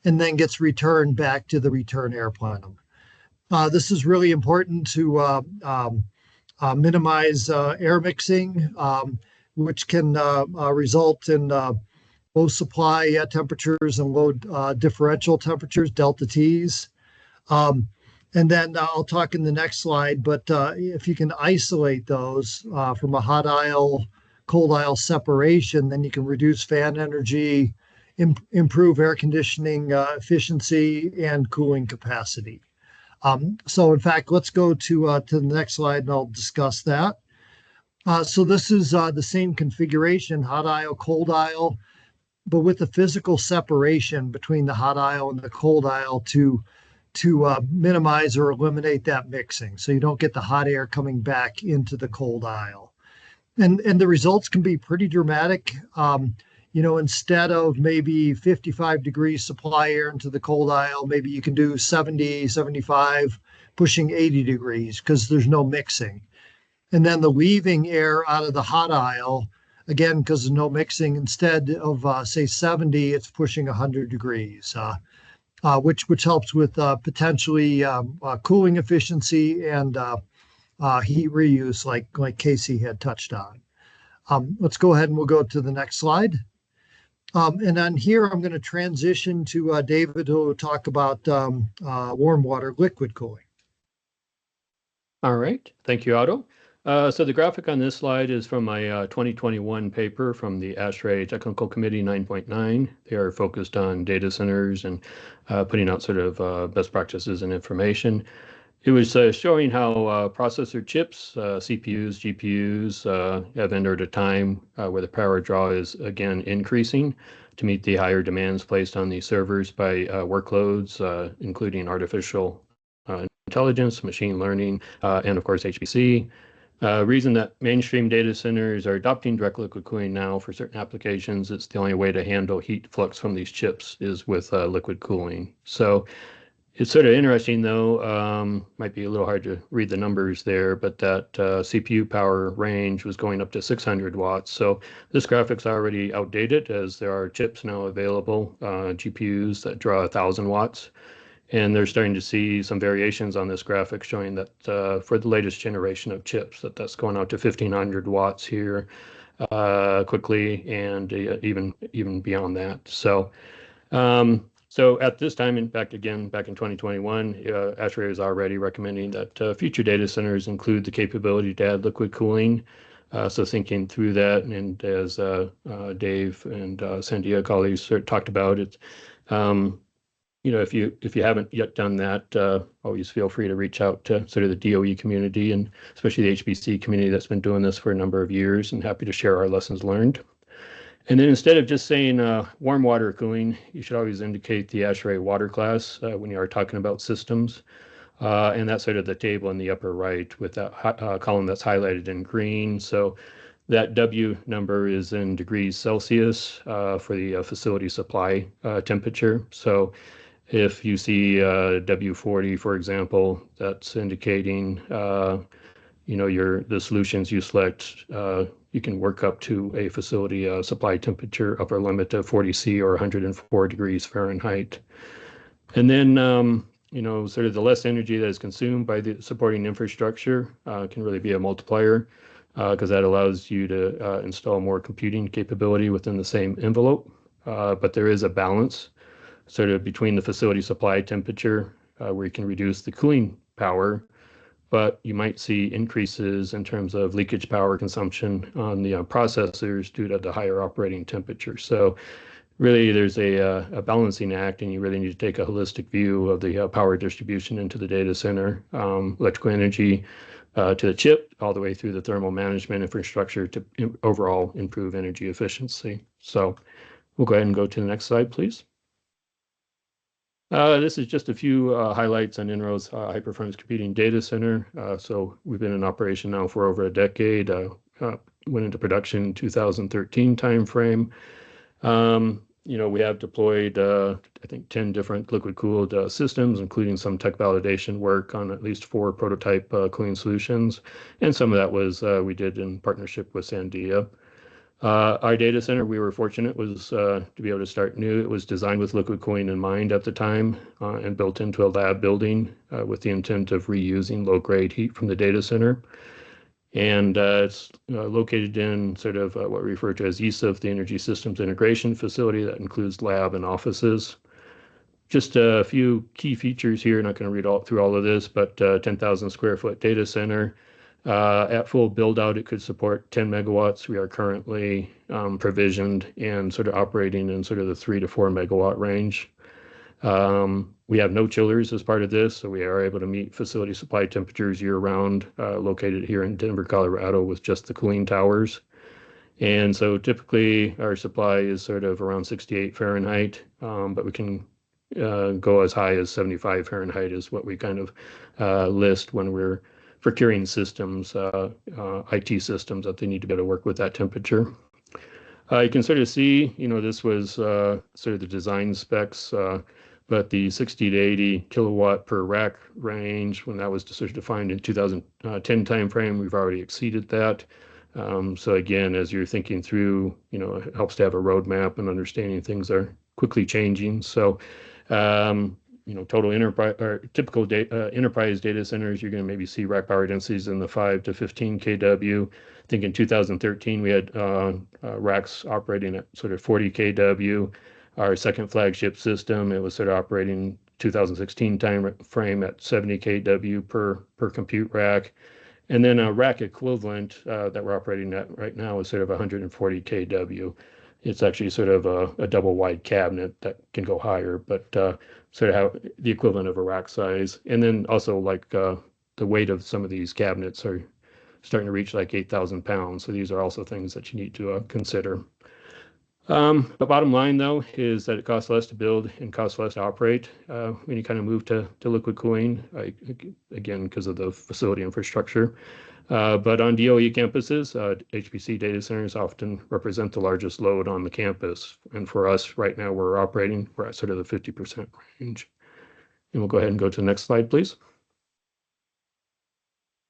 S5: and then gets returned back to the return air plenum. This is really important to minimize air mixing, which can result in low supply temperatures and low differential temperatures, delta T's. And then I'll talk in the next slide, but if you can isolate those from a hot aisle, cold aisle separation, then you can reduce fan energy, improve air conditioning efficiency, and cooling capacity. So in fact, let's go to the next slide and I'll discuss that. So this is the same configuration, hot aisle, cold aisle, but with the physical separation between the hot aisle and the cold aisle to minimize or eliminate that mixing, so you don't get the hot air coming back into the cold aisle. And the results can be pretty dramatic. Instead of maybe 55 degrees supply air into the cold aisle, maybe you can do 70, 75, pushing 80 degrees because there's no mixing. And then the leaving air out of the hot aisle, again, because of no mixing, instead of say 70, it's pushing 100 degrees. Which helps with potentially cooling efficiency and heat reuse, like Casey had touched on. Let's go ahead and we'll go to the next slide. And on here, I'm going to transition to David, who will talk about warm water liquid cooling.
S6: All right, thank you, Otto. So the graphic on this slide is from my 2021 paper from the ASHRAE Technical Committee 9.9. They are focused on data centers and putting out sort of best practices and information. It was showing how processor chips, CPUs, GPUs have entered a time where the power draw is again increasing to meet the higher demands placed on these servers by workloads, including artificial intelligence, machine learning, and of course HPC. Reason that mainstream data centers are adopting direct liquid cooling now for certain applications, it's the only way to handle heat flux from these chips is with liquid cooling. So it's sort of interesting though, might be a little hard to read the numbers there, but that CPU power range was going up to 600 watts. So this graphic's already outdated as there are chips now available, GPUs that draw 1,000 watts. And they're starting to see some variations on this graphic showing that for the latest generation of chips, that's going out to 1,500 watts here quickly, and even beyond that. So at this time, back in 2021, ASHRAE is already recommending that future data centers include the capability to add liquid cooling. So thinking through that, and as Dave and Sandia colleagues sort of talked about it, if you haven't yet done that, always feel free to reach out to sort of the DOE community and especially the HPC community that's been doing this for a number of years, and happy to share our lessons learned. And then instead of just saying warm water cooling, you should always indicate the ASHRAE water class when you are talking about systems. And that's sort of the table in the upper right with that column that's highlighted in green. So that W number is in degrees Celsius for the facility supply temperature. So if you see W40, for example, that's indicating the solutions you select. You can work up to a facility supply temperature upper limit of 40 C or 104 degrees Fahrenheit. And then sort of the less energy that is consumed by the supporting infrastructure can really be a multiplier because that allows you to install more computing capability within the same envelope. But there is a balance sort of between the facility supply temperature where you can reduce the cooling power, but you might see increases in terms of leakage power consumption on the processors due to the higher operating temperature. So really there's a balancing act, and you really need to take a holistic view of the power distribution into the data center, electrical energy to the chip, all the way through the thermal management infrastructure to overall improve energy efficiency. So we'll go ahead and go to the next slide, please. This is just a few highlights on INRO's high-performance computing data center. So we've been in operation now for over a decade. Went into production in 2013 timeframe. We have deployed, I think, 10 different liquid-cooled systems, including some tech validation work on at least 4 prototype cooling solutions. And some of that was we did in partnership with Sandia. Our data center, we were fortunate, was to be able to start new. It was designed with liquid cooling in mind at the time and built into a lab building with the intent of reusing low-grade heat from the data center. And it's located in sort of what we refer to as ESIF, the Energy Systems Integration Facility, that includes lab and offices. Just a few key features here. Not going to read through all of this, but 10,000 square foot data center. At full build out, it could support 10 megawatts. We are currently provisioned and sort of operating in sort of the 3 to 4 megawatt range. We have no chillers as part of this, so we are able to meet facility supply temperatures year round, located here in Denver, Colorado, with just the cooling towers. And so typically our supply is sort of around 68 Fahrenheit, but we can go as high as 75 Fahrenheit is what we kind of list when we're procuring systems, IT systems that they need to be able to work with that temperature. You can sort of see, this was sort of the design specs, but the 60 to 80 kilowatt per rack range, when that was sort of defined in 2010 timeframe, we've already exceeded that. So again, as you're thinking through, it helps to have a roadmap and understanding things are quickly changing. So, total enterprise or typical enterprise data centers, you're going to maybe see rack power densities in the 5 to 15 kW. I think in 2013 we had racks operating at sort of 40 kW. Our second flagship system, it was sort of operating 2016 time frame at 70 kW per compute rack. And then a rack equivalent that we're operating at right now is sort of 140 kW. It's actually sort of a double wide cabinet that can go higher, but sort of how the equivalent of a rack size. And then also like the weight of some of these cabinets are starting to reach like 8,000 pounds. So these are also things that you need to consider. The bottom line, though, is that it costs less to build and costs less to operate when you kind of move to liquid cooling, again, because of the facility infrastructure. But on DOE campuses, HPC data centers often represent the largest load on the campus. And for us right now, we're at sort of the 50% range. And we'll go ahead and go to the next slide, please.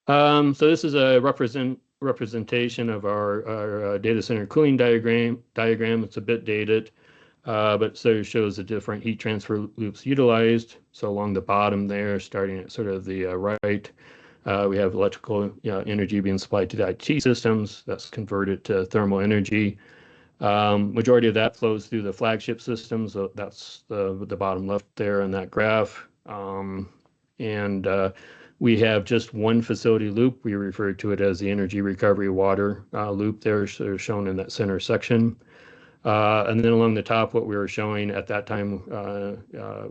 S6: So this is a representation of our data center cooling diagram. It's a bit dated, but so it shows the different heat transfer loops utilized. So along the bottom there, starting at sort of the right, we have electrical energy being supplied to the IT systems. That's converted to thermal energy. Majority of that flows through the flagship systems. So that's the bottom left there in that graph. We have just one facility loop. We refer to it as the energy recovery water loop there, so shown in that center section. And then along the top, what we were showing at that time,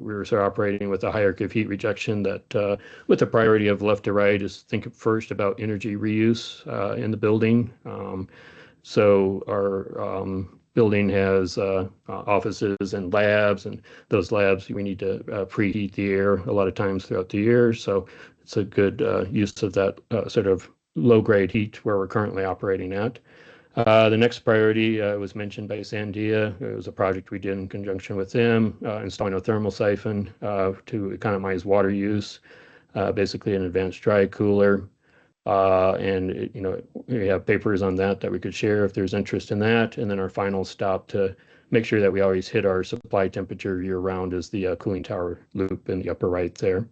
S6: we were sort of operating with a hierarchy of heat rejection that with the priority of left to right is think first about energy reuse in the building. So our building has offices and labs, and those labs, we need to preheat the air a lot of times throughout the year. So it's a good use of that sort of low-grade heat where we're currently operating at. The next priority was mentioned by Sandia. It was a project we did in conjunction with them, installing a thermal siphon to economize water use, basically an advanced dry cooler. We have papers on that we could share if there's interest in that. And then our final stop to make sure that we always hit our supply temperature year round is the cooling tower loop in the upper right there.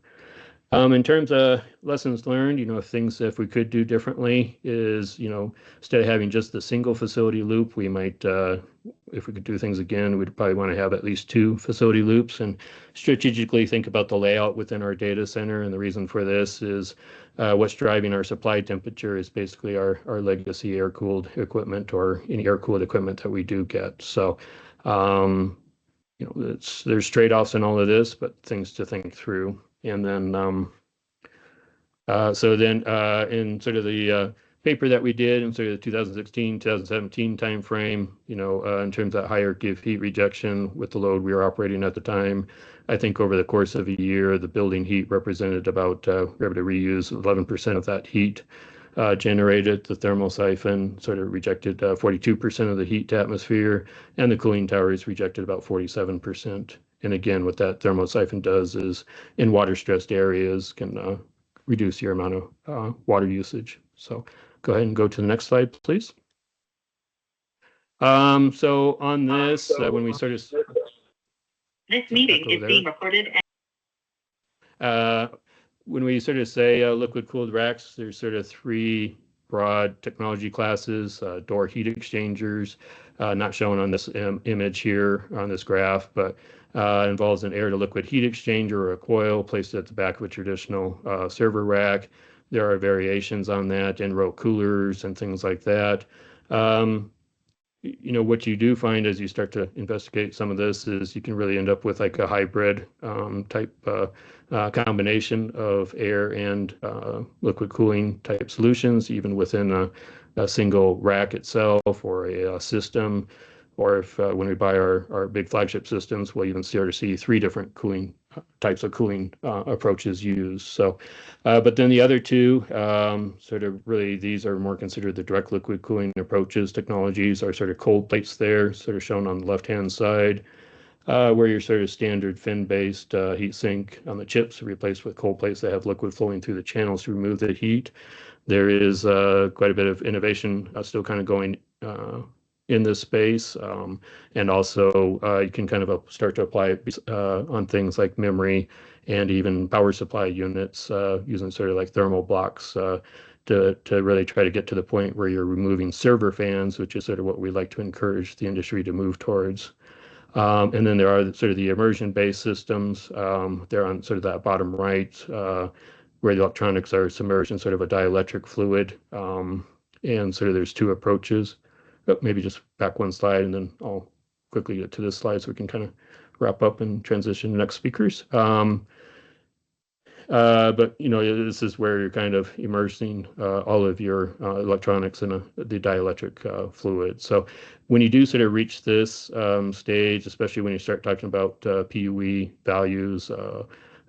S6: In terms of lessons learned, if we could do differently is, instead of having just the single facility loop, we might, if we could do things again, we'd probably want to have at least 2 facility loops and strategically think about the layout within our data center. And the reason for this is what's driving our supply temperature is basically our legacy air-cooled equipment or any air-cooled equipment that we do get. So, there's trade-offs in all of this, but things to think through. And then, in sort of the paper that we did in sort of the 2016, 2017 timeframe, in terms of hierarchy of heat rejection with the load we were operating at the time, I think over the course of a year, the building heat represented about, we were able to reuse 11% of that heat generated. The thermal siphon sort of rejected 42% of the heat to atmosphere, and the cooling towers rejected about 47%. And again, what that thermal siphon does is in water stressed areas can reduce your amount of water usage. So go ahead and go to the next slide, please. So on this, when we sort of...
S7: This meeting is being recorded.
S6: When we sort of say liquid cooled racks, there's sort of 3 broad technology classes, door heat exchangers, not shown on this image here on this graph, but Involves an air to liquid heat exchanger or a coil placed at the back of a traditional server rack. There are variations on that, and row coolers and things like that. What you do find as you start to investigate some of this is you can really end up with like a hybrid type combination of air and liquid cooling type solutions, even within a single rack itself or a system. Or if when we buy our big flagship systems, we'll even start to see 3 different cooling types of cooling approaches used. So, but then the other two, sort of really, these are more considered the direct liquid cooling approaches. Technologies are sort of cold plates there, sort of shown on the left-hand side, where your sort of standard fin-based heat sink on the chips are replaced with cold plates that have liquid flowing through the channels to remove the heat. There is quite a bit of innovation still kind of going in this space. And also you can kind of start to apply it on things like memory and even power supply units using sort of like thermal blocks to really try to get to the point where you're removing server fans, which is sort of what we like to encourage the industry to move towards. And then there are sort of the immersion-based systems. They're on sort of that bottom right, where the electronics are submerged in sort of a dielectric fluid. And sort of there's 2 approaches. Maybe just back 1 slide, and then I'll quickly get to this slide so we can kind of wrap up and transition to next speakers. But this is where you're kind of immersing all of your electronics in the dielectric fluid. So when you do sort of reach this stage, especially when you start talking about PUE values,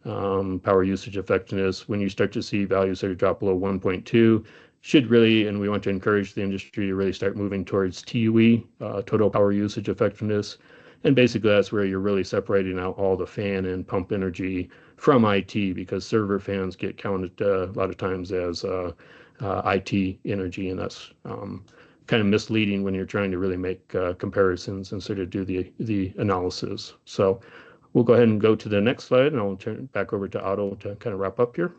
S6: power usage effectiveness, when you start to see values that are drop below 1.2, should really, and we want to encourage the industry to really start moving towards TUE, total power usage effectiveness. And basically that's where you're really separating out all the fan and pump energy from IT, because server fans get counted a lot of times as IT energy, and that's kind of misleading when you're trying to really make comparisons and sort of do the analysis. So we'll go ahead and go to the next slide, and I'll turn it back over to Otto to kind of wrap up here.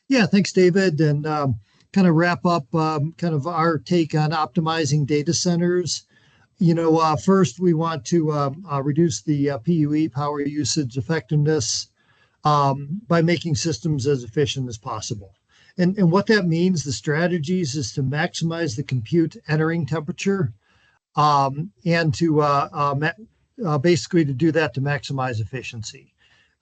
S5: Yeah, thanks, David. And kind of wrap up kind of our take on optimizing data centers. First, we want to reduce the PUE, power usage effectiveness, by making systems as efficient as possible. And what that means, the strategies, is to maximize the compute entering temperature, and to basically to do that to maximize efficiency.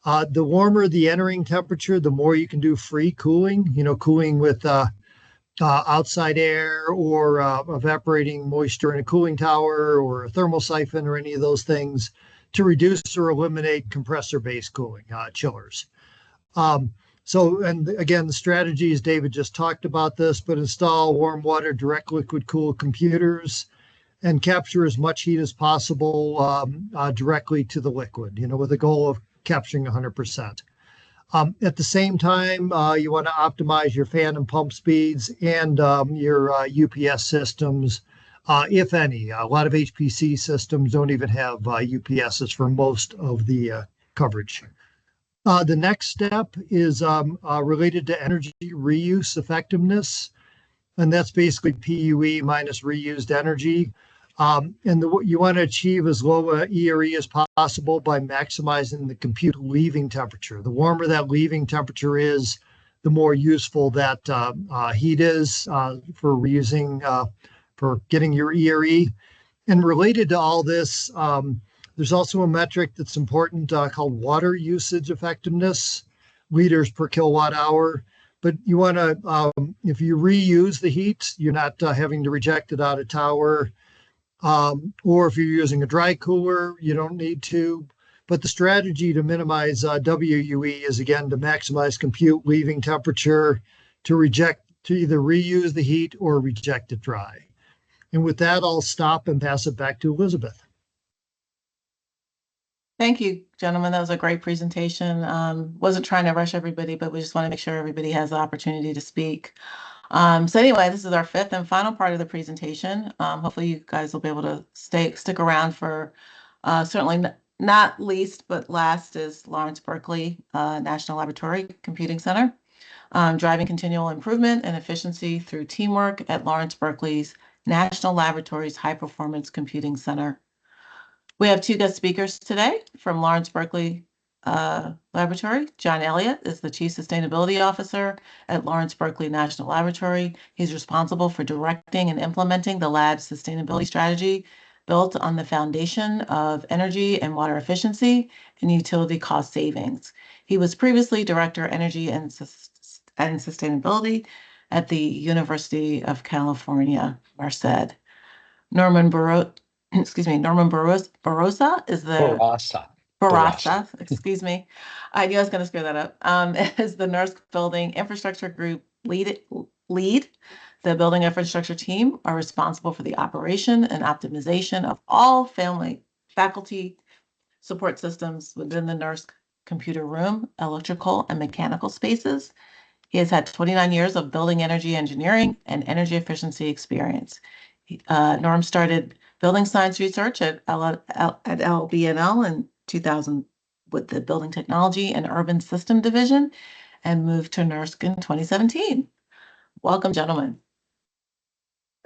S5: The warmer the entering temperature, the more you can do free cooling, cooling with outside air or evaporating moisture in a cooling tower or a thermal siphon or any of those things to reduce or eliminate compressor-based cooling, chillers. And again, the strategies, David just talked about this, but install warm water, direct liquid cooled computers and capture as much heat as possible directly to the liquid, with the goal of capturing 100%. At the same time, you want to optimize your fan and pump speeds and your UPS systems, if any. A lot of HPC systems don't even have UPSs for most of the coverage. The next step is related to energy reuse effectiveness, and that's basically PUE minus reused energy. And what you want to achieve as low ERE as possible by maximizing the compute leaving temperature. The warmer that leaving temperature is, the more useful that heat is for reusing, for getting your ERE. And related to all this, there's also a metric that's important called water usage effectiveness, liters per kilowatt hour. But you want to, if you reuse the heat, you're not having to reject it out of tower. Or if you're using a dry cooler, you don't need to. But the strategy to minimize WUE is, again, to maximize compute leaving temperature, to either reuse the heat or reject it dry. And with that, I'll stop and pass it back to Elizabeth.
S1: Thank you, gentlemen. That was a great presentation. Wasn't trying to rush everybody, but we just want to make sure everybody has the opportunity to speak. So anyway, this is our 5th and final part of the presentation. Hopefully you guys will be able to stick around for certainly not least, but last is Lawrence Berkeley National Laboratory Computing Center, driving continual improvement and efficiency through teamwork at Lawrence Berkeley's National Laboratories High Performance Computing Center. We have two guest speakers today from Lawrence Berkeley Laboratory. John Elliott is the Chief Sustainability Officer at Lawrence Berkeley National Laboratory. He's responsible for directing and implementing the lab's sustainability strategy built on the foundation of energy and water efficiency and utility cost savings. He was previously Director Energy and Sustainability at the University of California, Merced. Norman Barossa is the Barasa, excuse me. I knew I was going to screw that up. Is the NERSC Building Infrastructure Group lead. The building infrastructure team are responsible for the operation and optimization of all faculty support systems within the NERSC computer room, electrical, and mechanical spaces. He has had 29 years of building energy engineering and energy efficiency experience. Norm started building science research at LBNL in 2000 with the Building Technology and Urban System Division and moved to NERSC in 2017. Welcome, gentlemen.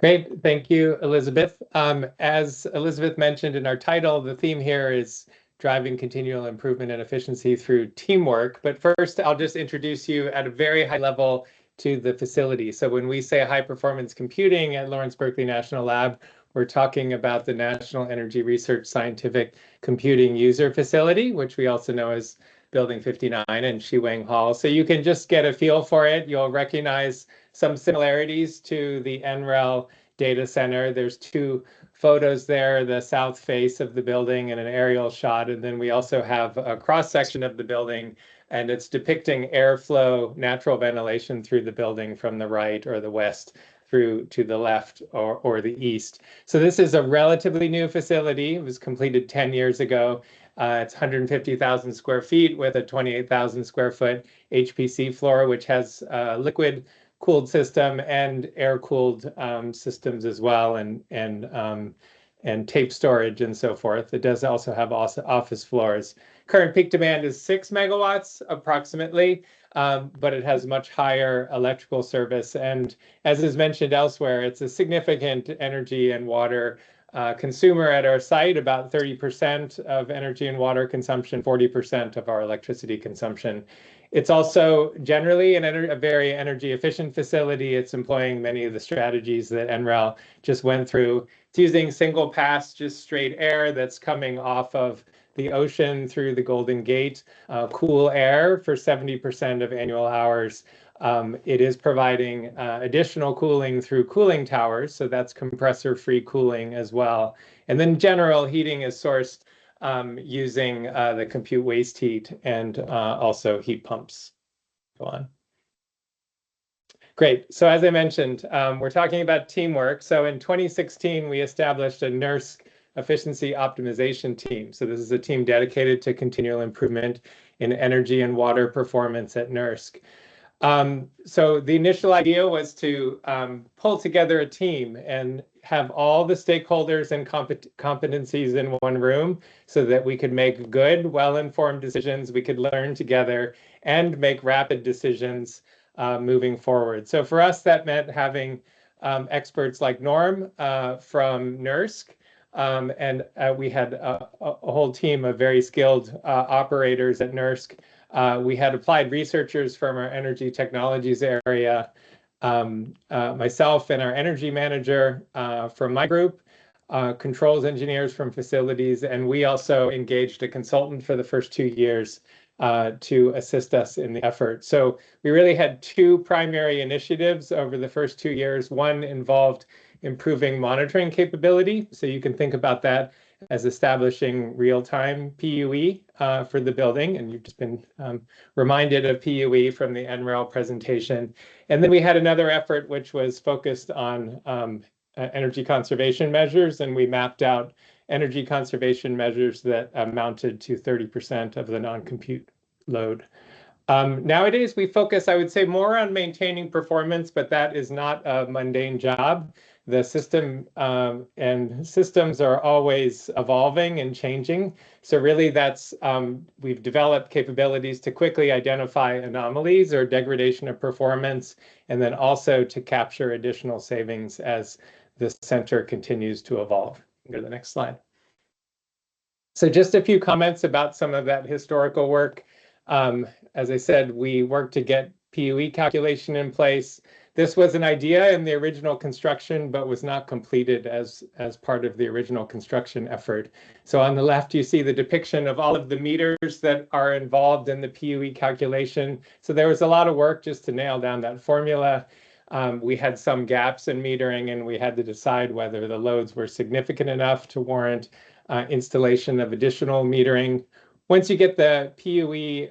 S8: Great. Thank you, Elizabeth. As Elizabeth mentioned in our title, the theme here is driving continual improvement and efficiency through teamwork. But first, I'll just introduce you at a very high level to the facility. So when we say high performance computing at Lawrence Berkeley National Lab, we're talking about the National Energy Research Scientific Computing User Facility, which we also know as Building 59 and Shiwang Hall. So you can just get a feel for it. You'll recognize some similarities to the NREL data center. There's two photos there, the south face of the building and an aerial shot. And then we also have a cross section of the building, and it's depicting airflow, natural ventilation through the building from the right or the west through to the left or the east. So this is a relatively new facility. It was completed 10 years ago. It's 150,000 square feet with a 28,000 square foot HPC floor, which has liquid cooled system and air cooled systems as well, and tape storage and so forth. It does also have office floors. Current peak demand is 6 megawatts approximately, but it has much higher electrical service. And as is mentioned elsewhere, it's a significant energy and water consumer at our site, about 30% of energy and water consumption, 40% of our electricity consumption. It's also generally a very energy efficient facility. It's employing many of the strategies that NREL just went through. It's using single pass, just straight air that's coming off of the ocean through the Golden Gate, cool air for 70% of annual hours. It is providing additional cooling through cooling towers, so that's compressor-free cooling as well. And then general heating is sourced using the compute waste heat and also heat pumps. Go on. Great. So as I mentioned, we're talking about teamwork. So in 2016, we established a NERSC efficiency optimization team. So this is a team dedicated to continual improvement in energy and water performance at NERSC. So the initial idea was to pull together a team and have all the stakeholders and competencies in one room so that we could make good, well-informed decisions, we could learn together and make rapid decisions moving forward. So for us, that meant having experts like Norm from NERSC, and we had a whole team of very skilled operators at NERSC. We had applied researchers from our energy technologies area, myself and our energy manager from my group, controls engineers from facilities, and we also engaged a consultant for the first 2 years to assist us in the effort. So we really had two primary initiatives over the first 2 years. One involved improving monitoring capability. So you can think about that as establishing real-time PUE for the building. And you've just been reminded of PUE from the NREL presentation. And then we had another effort which was focused on energy conservation measures. And we mapped out energy conservation measures that amounted to 30% of the non-compute load. Nowadays, we focus, I would say, more on maintaining performance, but that is not a mundane job. The system and systems are always evolving and changing. So really that's, we've developed capabilities to quickly identify anomalies or degradation of performance, and then also to capture additional savings as the center continues to evolve. Go to the next slide. So just a few comments about some of that historical work. As I said, we worked to get PUE calculation in place. This was an idea in the original construction, but was not completed as part of the original construction effort. So on the left, you see the depiction of all of the meters that are involved in the PUE calculation. So there was a lot of work just to nail down that formula. We had some gaps in metering, and we had to decide whether the loads were significant enough to warrant installation of additional metering. Once you get the PUE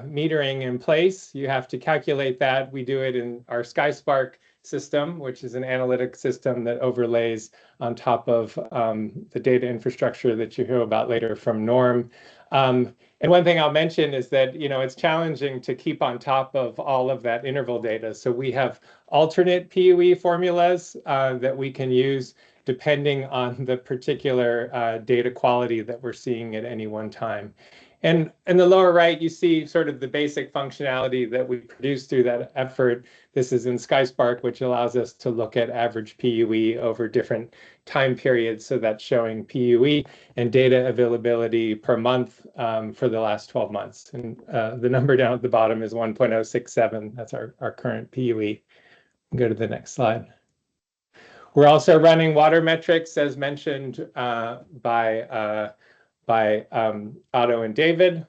S8: metering in place, you have to calculate that. We do it in our SkySpark system, which is an analytic system that overlays on top of the data infrastructure that you hear about later from Norm. And one thing I'll mention is that, it's challenging to keep on top of all of that interval data. So we have alternate PUE formulas that we can use depending on the particular data quality that we're seeing at any one time. And in the lower right, you see sort of the basic functionality that we produce through that effort. This is in SkySpark, which allows us to look at average PUE over different time periods. So that's showing PUE and data availability per month for the last 12 months. And the number down at the bottom is 1.067. That's our current PUE. Go to the next slide. We're also running water metrics, as mentioned by Otto and David.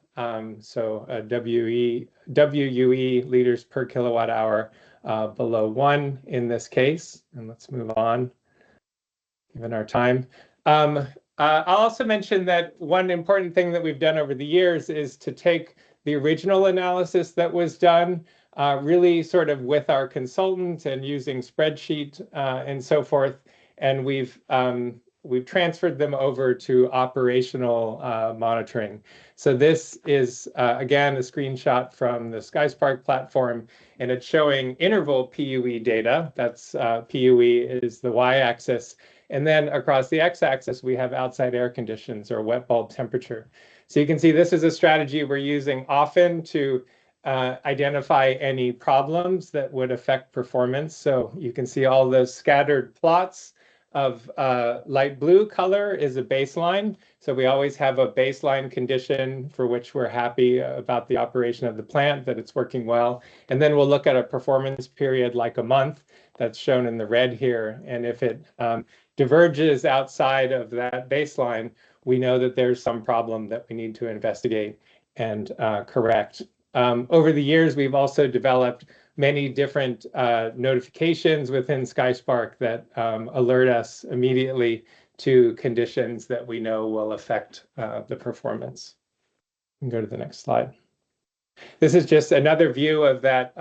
S8: So WUE liters per kilowatt hour below 1 in this case. And let's move on, given our time. I'll also mention that one important thing that we've done over the years is to take the original analysis that was done really sort of with our consultant and using spreadsheet and so forth. And we've transferred them over to operational monitoring. So this is, again, a screenshot from the SkySpark platform, and it's showing interval PUE data. That's PUE is the y-axis. And then across the x-axis, we have outside air conditions or wet bulb temperature. So you can see this is a strategy we're using often to identify any problems that would affect performance. So you can see all those scattered plots of light blue color is a baseline. So we always have a baseline condition for which we're happy about the operation of the plant, that it's working well. And then we'll look at a performance period like a month that's shown in the red here. And if it diverges outside of that baseline, we know that there's some problem that we need to investigate and correct. Over the years, we've also developed many different notifications within SkySpark that alert us immediately to conditions that we know will affect the performance. You can go to the next slide. This is just another view of that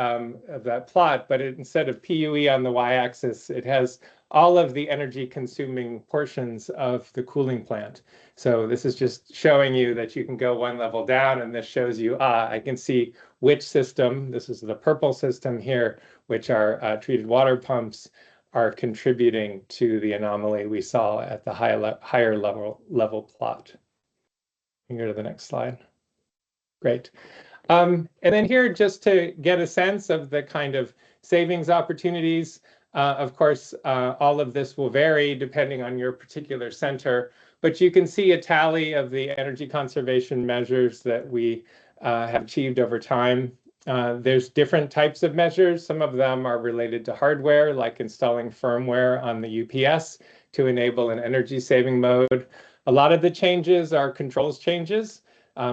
S8: plot, but instead of PUE on the y-axis, it has all of the energy consuming portions of the cooling plant. So this is just showing you that you can go one level down, and this shows you, I can see which system, this is the purple system here, which are treated water pumps, are contributing to the anomaly we saw at the higher level plot. You can go to the next slide. Great. And then here, just to get a sense of the kind of savings opportunities, of course, all of this will vary depending on your particular center, but you can see a tally of the energy conservation measures that we have achieved over time. There's different types of measures. Some of them are related to hardware, like installing firmware on the UPS to enable an energy saving mode. A lot of the changes are controls changes.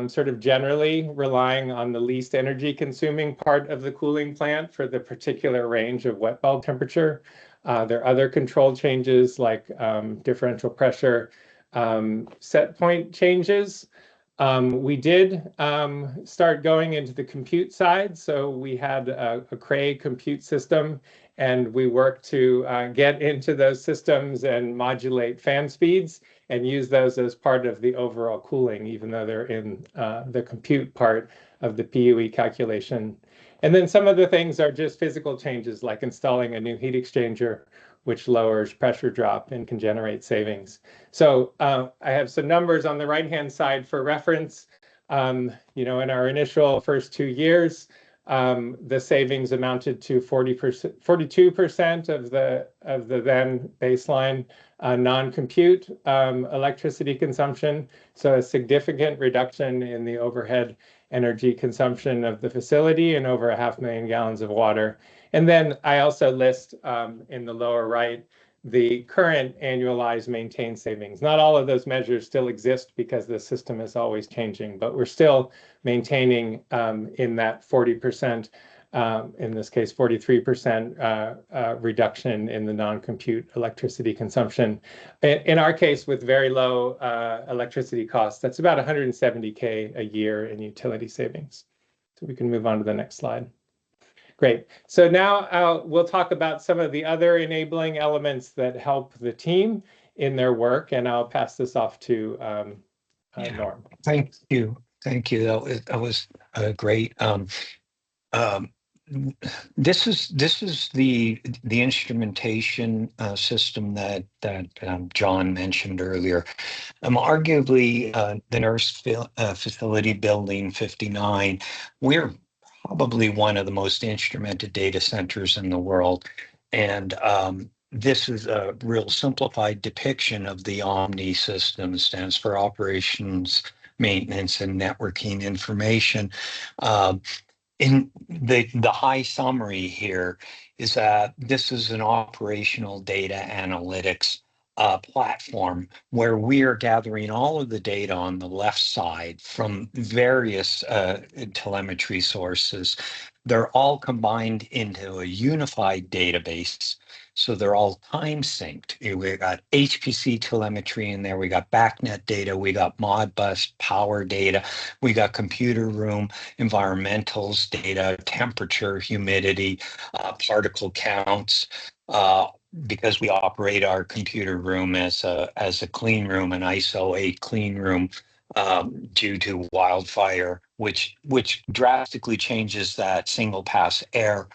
S8: Sort of generally relying on the least energy consuming part of the cooling plant for the particular range of wet bulb temperature. There are other control changes like differential pressure set point changes. We did start going into the compute side. So we had a Cray compute system, and we worked to get into those systems and modulate fan speeds and use those as part of the overall cooling, even though they're in the compute part of the PUE calculation. And then some of the things are just physical changes, like installing a new heat exchanger, which lowers pressure drop and can generate savings. So I have some numbers on the right-hand side for reference. In our initial first 2 years, the savings amounted to 42% of the then baseline non-compute electricity consumption. So a significant reduction in the overhead energy consumption of the facility and over 500,000 gallons of water. And then I also list in the lower right the current annualized maintained savings. Not all of those measures still exist because the system is always changing, but we're still maintaining in that 40%, in this case 43% reduction in the non-compute electricity consumption. In our case, with very low electricity costs, that's about 170K a year in utility savings. So we can move on to the next slide. Great. So now we'll talk about some of the other enabling elements that help the team in their work, and I'll pass this off to Norm.
S9: Thank you. Thank you. That was great. This is the instrumentation system that John mentioned earlier. Arguably, the nurse facility building 59, we're probably one of the most instrumented data centers in the world. And this is a real simplified depiction of the Omni system. It stands for Operations, Maintenance, and Networking Information. In the high summary here is that this is an operational data analytics platform where we are gathering all of the data on the left side from various telemetry sources. They're all combined into a unified database. So they're all time synced. We got HPC telemetry in there. We got BACnet data. We got Modbus power data. We got computer room environmentals data, temperature, humidity, particle counts. Because we operate our computer room as a clean room, an ISO 8 clean room, due to wildfire, which drastically changes that single pass air,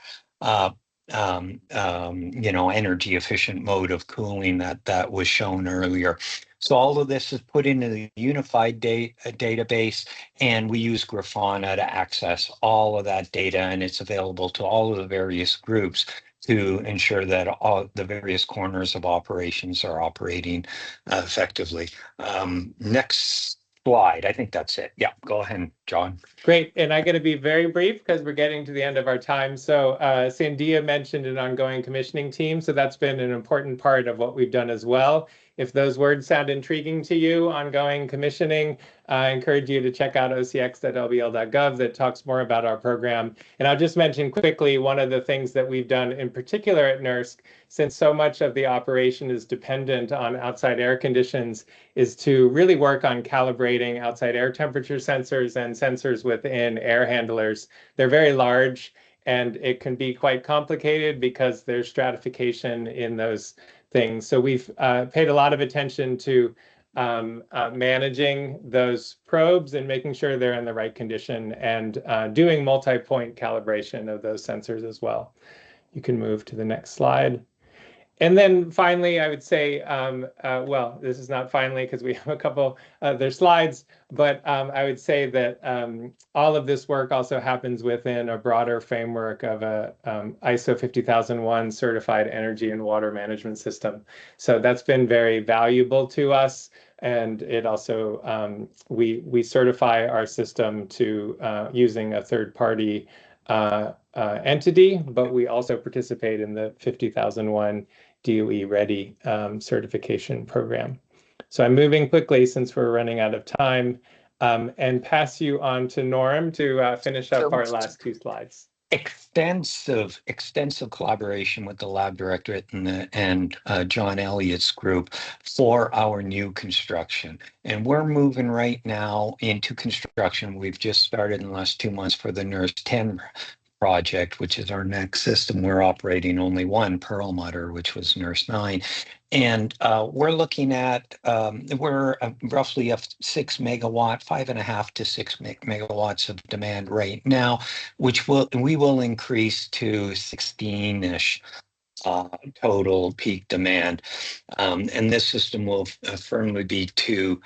S9: energy efficient mode of cooling that was shown earlier. So all of this is put into the unified database, and we use Grafana to access all of that data, and it's available to all of the various groups to ensure that all the various corners of operations are operating effectively. Next slide. I think that's it. Yeah, go ahead, John.
S8: Great. And I'm going to be very brief because we're getting to the end of our time. So Sandia mentioned an ongoing commissioning team. So that's been an important part of what we've done as well. If those words sound intriguing to you, ongoing commissioning, I encourage you to check out ocx.lbl.gov that talks more about our program. And I'll just mention quickly, one of the things that we've done in particular at NERSC, since so much of the operation is dependent on outside air conditions, is to really work on calibrating outside air temperature sensors and sensors within air handlers. They're very large, and it can be quite complicated because there's stratification in those things. So we've paid a lot of attention to managing those probes and making sure they're in the right condition, and doing multi-point calibration of those sensors as well. You can move to the next slide. And then finally, I would say, well, this is not finally because we have a couple other slides, but I would say that all of this work also happens within a broader framework of a ISO 50001 certified energy and water management system. So that's been very valuable to us. And it also, we certify our system to using a third-party entity, but we also participate in the 50001 DOE ready certification program. So I'm moving quickly since we're running out of time, and pass you on to Norm to finish up our last two slides.
S9: Extensive collaboration with the lab directorate and John Elliott's group for our new construction. And we're moving right now into construction. We've just started in the last 2 months for the NERSC 10 project, which is our next system. We're operating only one Perlmutter, which was NERSC 9. And we're looking at, we're roughly a 6 megawatt, 5.5 to 6 megawatts of demand right now, which we will increase to 16-ish total peak demand. And this system will firmly be two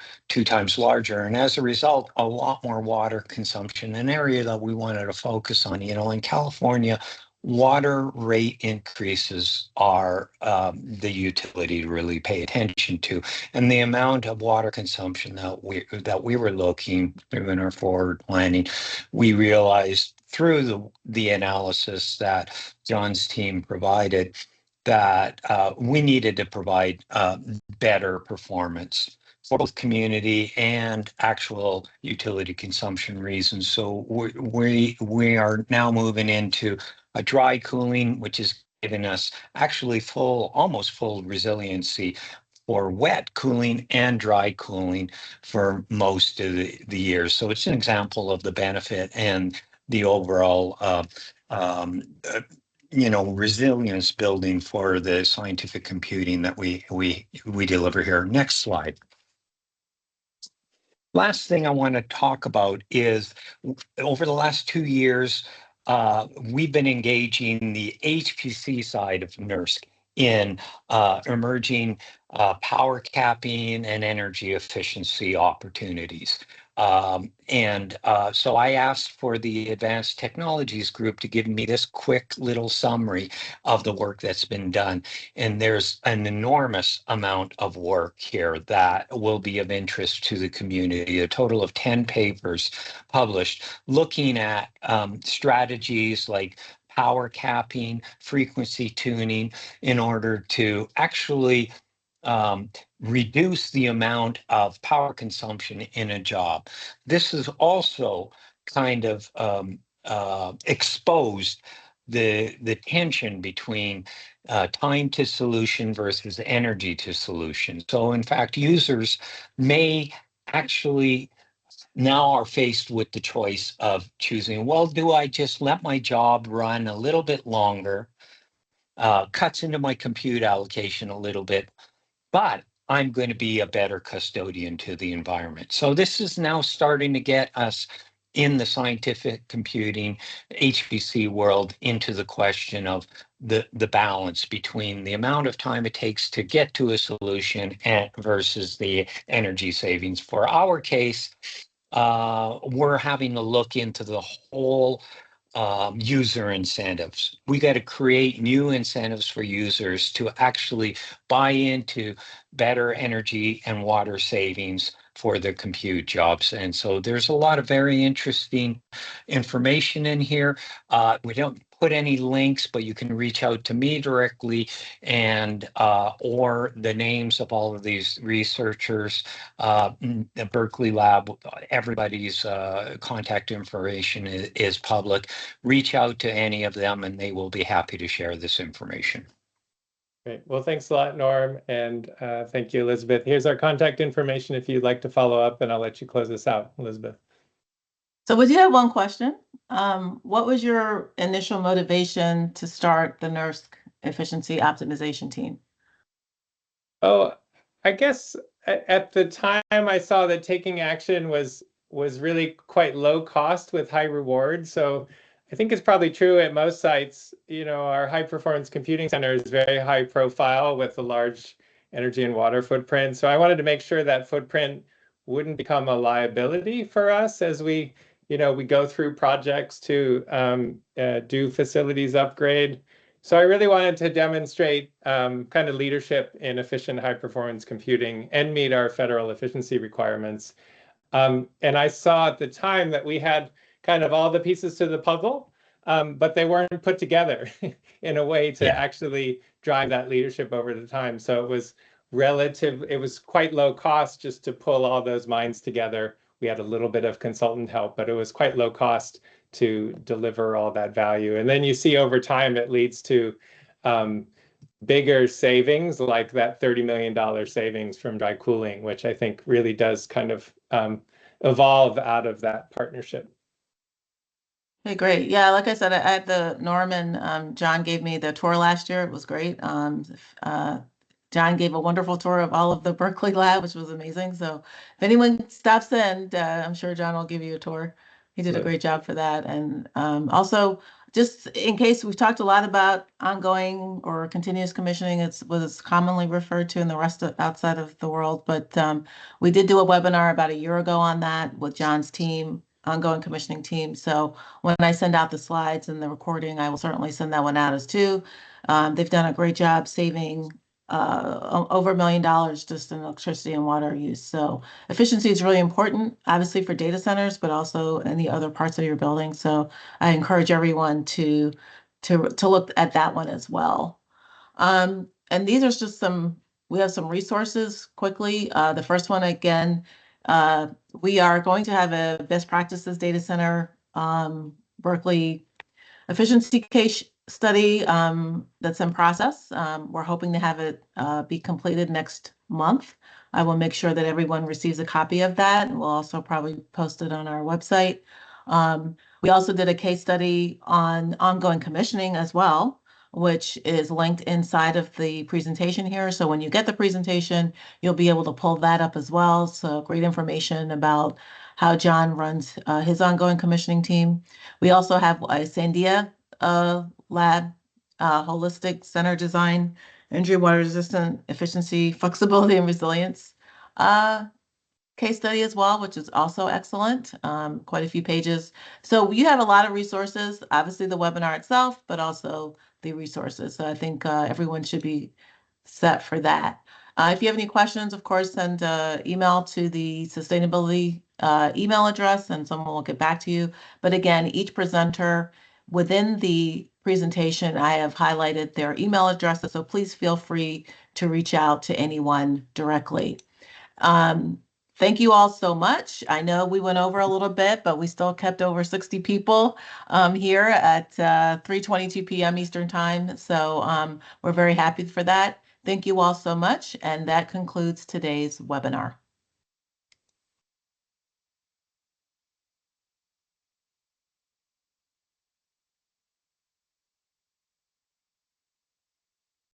S9: times larger. And as a result, a lot more water consumption, an area that we wanted to focus on. In California, water rate increases are the utility to really pay attention to. And the amount of water consumption that we were looking through in our forward planning, we realized through the analysis that John's team provided that we needed to provide better performance for both community and actual utility consumption reasons. So we are now moving into a dry cooling, which is giving us actually almost full resiliency for wet cooling and dry cooling for most of the year. So it's an example of the benefit and the overall resilience building for the scientific computing that we deliver here. Next slide. Last thing I want to talk about is over the last 2 years, we've been engaging the HPC side of NERSC in emerging power capping and energy efficiency opportunities. So I asked for the Advanced Technologies group to give me this quick little summary of the work that's been done. And there's an enormous amount of work here that will be of interest to the community, a total of 10 papers published looking at strategies like power capping, frequency tuning, in order to actually reduce the amount of power consumption in a job. This is also kind of exposed the tension between time to solution versus energy to solution. So in fact, users may actually now are faced with the choice of choosing, well, do I just let my job run a little bit longer, cuts into my compute allocation a little bit, but I'm going to be a better custodian to the environment. So this is now starting to get us in the scientific computing HPC world into the question of the balance between the amount of time it takes to get to a solution versus the energy savings. For our case, we're having to look into the whole user incentives. We got to create new incentives for users to actually buy into better energy and water savings for their compute jobs. And so there's a lot of very interesting information in here. We don't put any links, but you can reach out to me directly and or the names of all of these researchers, the Berkeley Lab, everybody's contact information is public. Reach out to any of them and they will be happy to share this information.
S8: Great. Well, thanks a lot, Norm. And thank you, Elizabeth. Here's our contact information if you'd like to follow up, and I'll let you close this out, Elizabeth.
S1: So we do have one question. What was your initial motivation to start the NERSC efficiency optimization team?
S8: Oh, I guess at the time I saw that taking action was really quite low cost with high reward. So I think it's probably true at most sites. Our high performance computing center is very high profile with a large energy and water footprint. So I wanted to make sure that footprint wouldn't become a liability for us as we go through projects to do facilities upgrade. So I really wanted to demonstrate kind of leadership in efficient high performance computing and meet our federal efficiency requirements. And I saw at the time that we had kind of all the pieces to the puzzle, but they weren't put together in a way to actually drive that leadership over the time. So it was quite low cost just to pull all those minds together. We had a little bit of consultant help, but it was quite low cost to deliver all that value. And then you see over time, it leads to bigger savings, like that $30 million savings from dry cooling, which I think really does kind of evolve out of that partnership.
S1: Okay, great. Yeah, like I said, I had Norm and John gave me the tour last year. It was great. John gave a wonderful tour of all of the Berkeley lab, which was amazing. So if anyone stops in, I'm sure John will give you a tour. He did a great job for that. And also, just in case, we've talked a lot about ongoing or continuous commissioning. It's what is commonly referred to in the rest of outside of the world. But we did do a webinar about a year ago on that with John's team, ongoing commissioning team. So when I send out the slides and the recording, I will certainly send that one out as too. They've done a great job saving over $1 million just in electricity and water use. So efficiency is really important, obviously for data centers, but also in the other parts of your building. So I encourage everyone to look at that one as well. And these are just we have some resources quickly. The first one, again, we are going to have a best practices data center Berkeley efficiency case study that's in process. We're hoping to have it be completed next month. I will make sure that everyone receives a copy of that, and we'll also probably post it on our website. We also did a case study on ongoing commissioning as well, which is linked inside of the presentation here. So when you get the presentation, you'll be able to pull that up as well. So great information about how John runs his ongoing commissioning team. We also have a Sandia lab, holistic center design, injury, water resistant, efficiency, flexibility, and resilience case study as well, which is also excellent. Quite a few pages. So you have a lot of resources, obviously the webinar itself, but also the resources. So I think everyone should be set for that. If you have any questions, of course, send email to the sustainability email address and someone will get back to you. But again, each presenter within the presentation, I have highlighted their email addresses, so please feel free to reach out to anyone directly. Thank you all so much. I know we went over a little bit, but we still kept over 60 people here at 3:22 p.m. Eastern Time. So we're very happy for that. Thank you all so much. And that concludes today's webinar.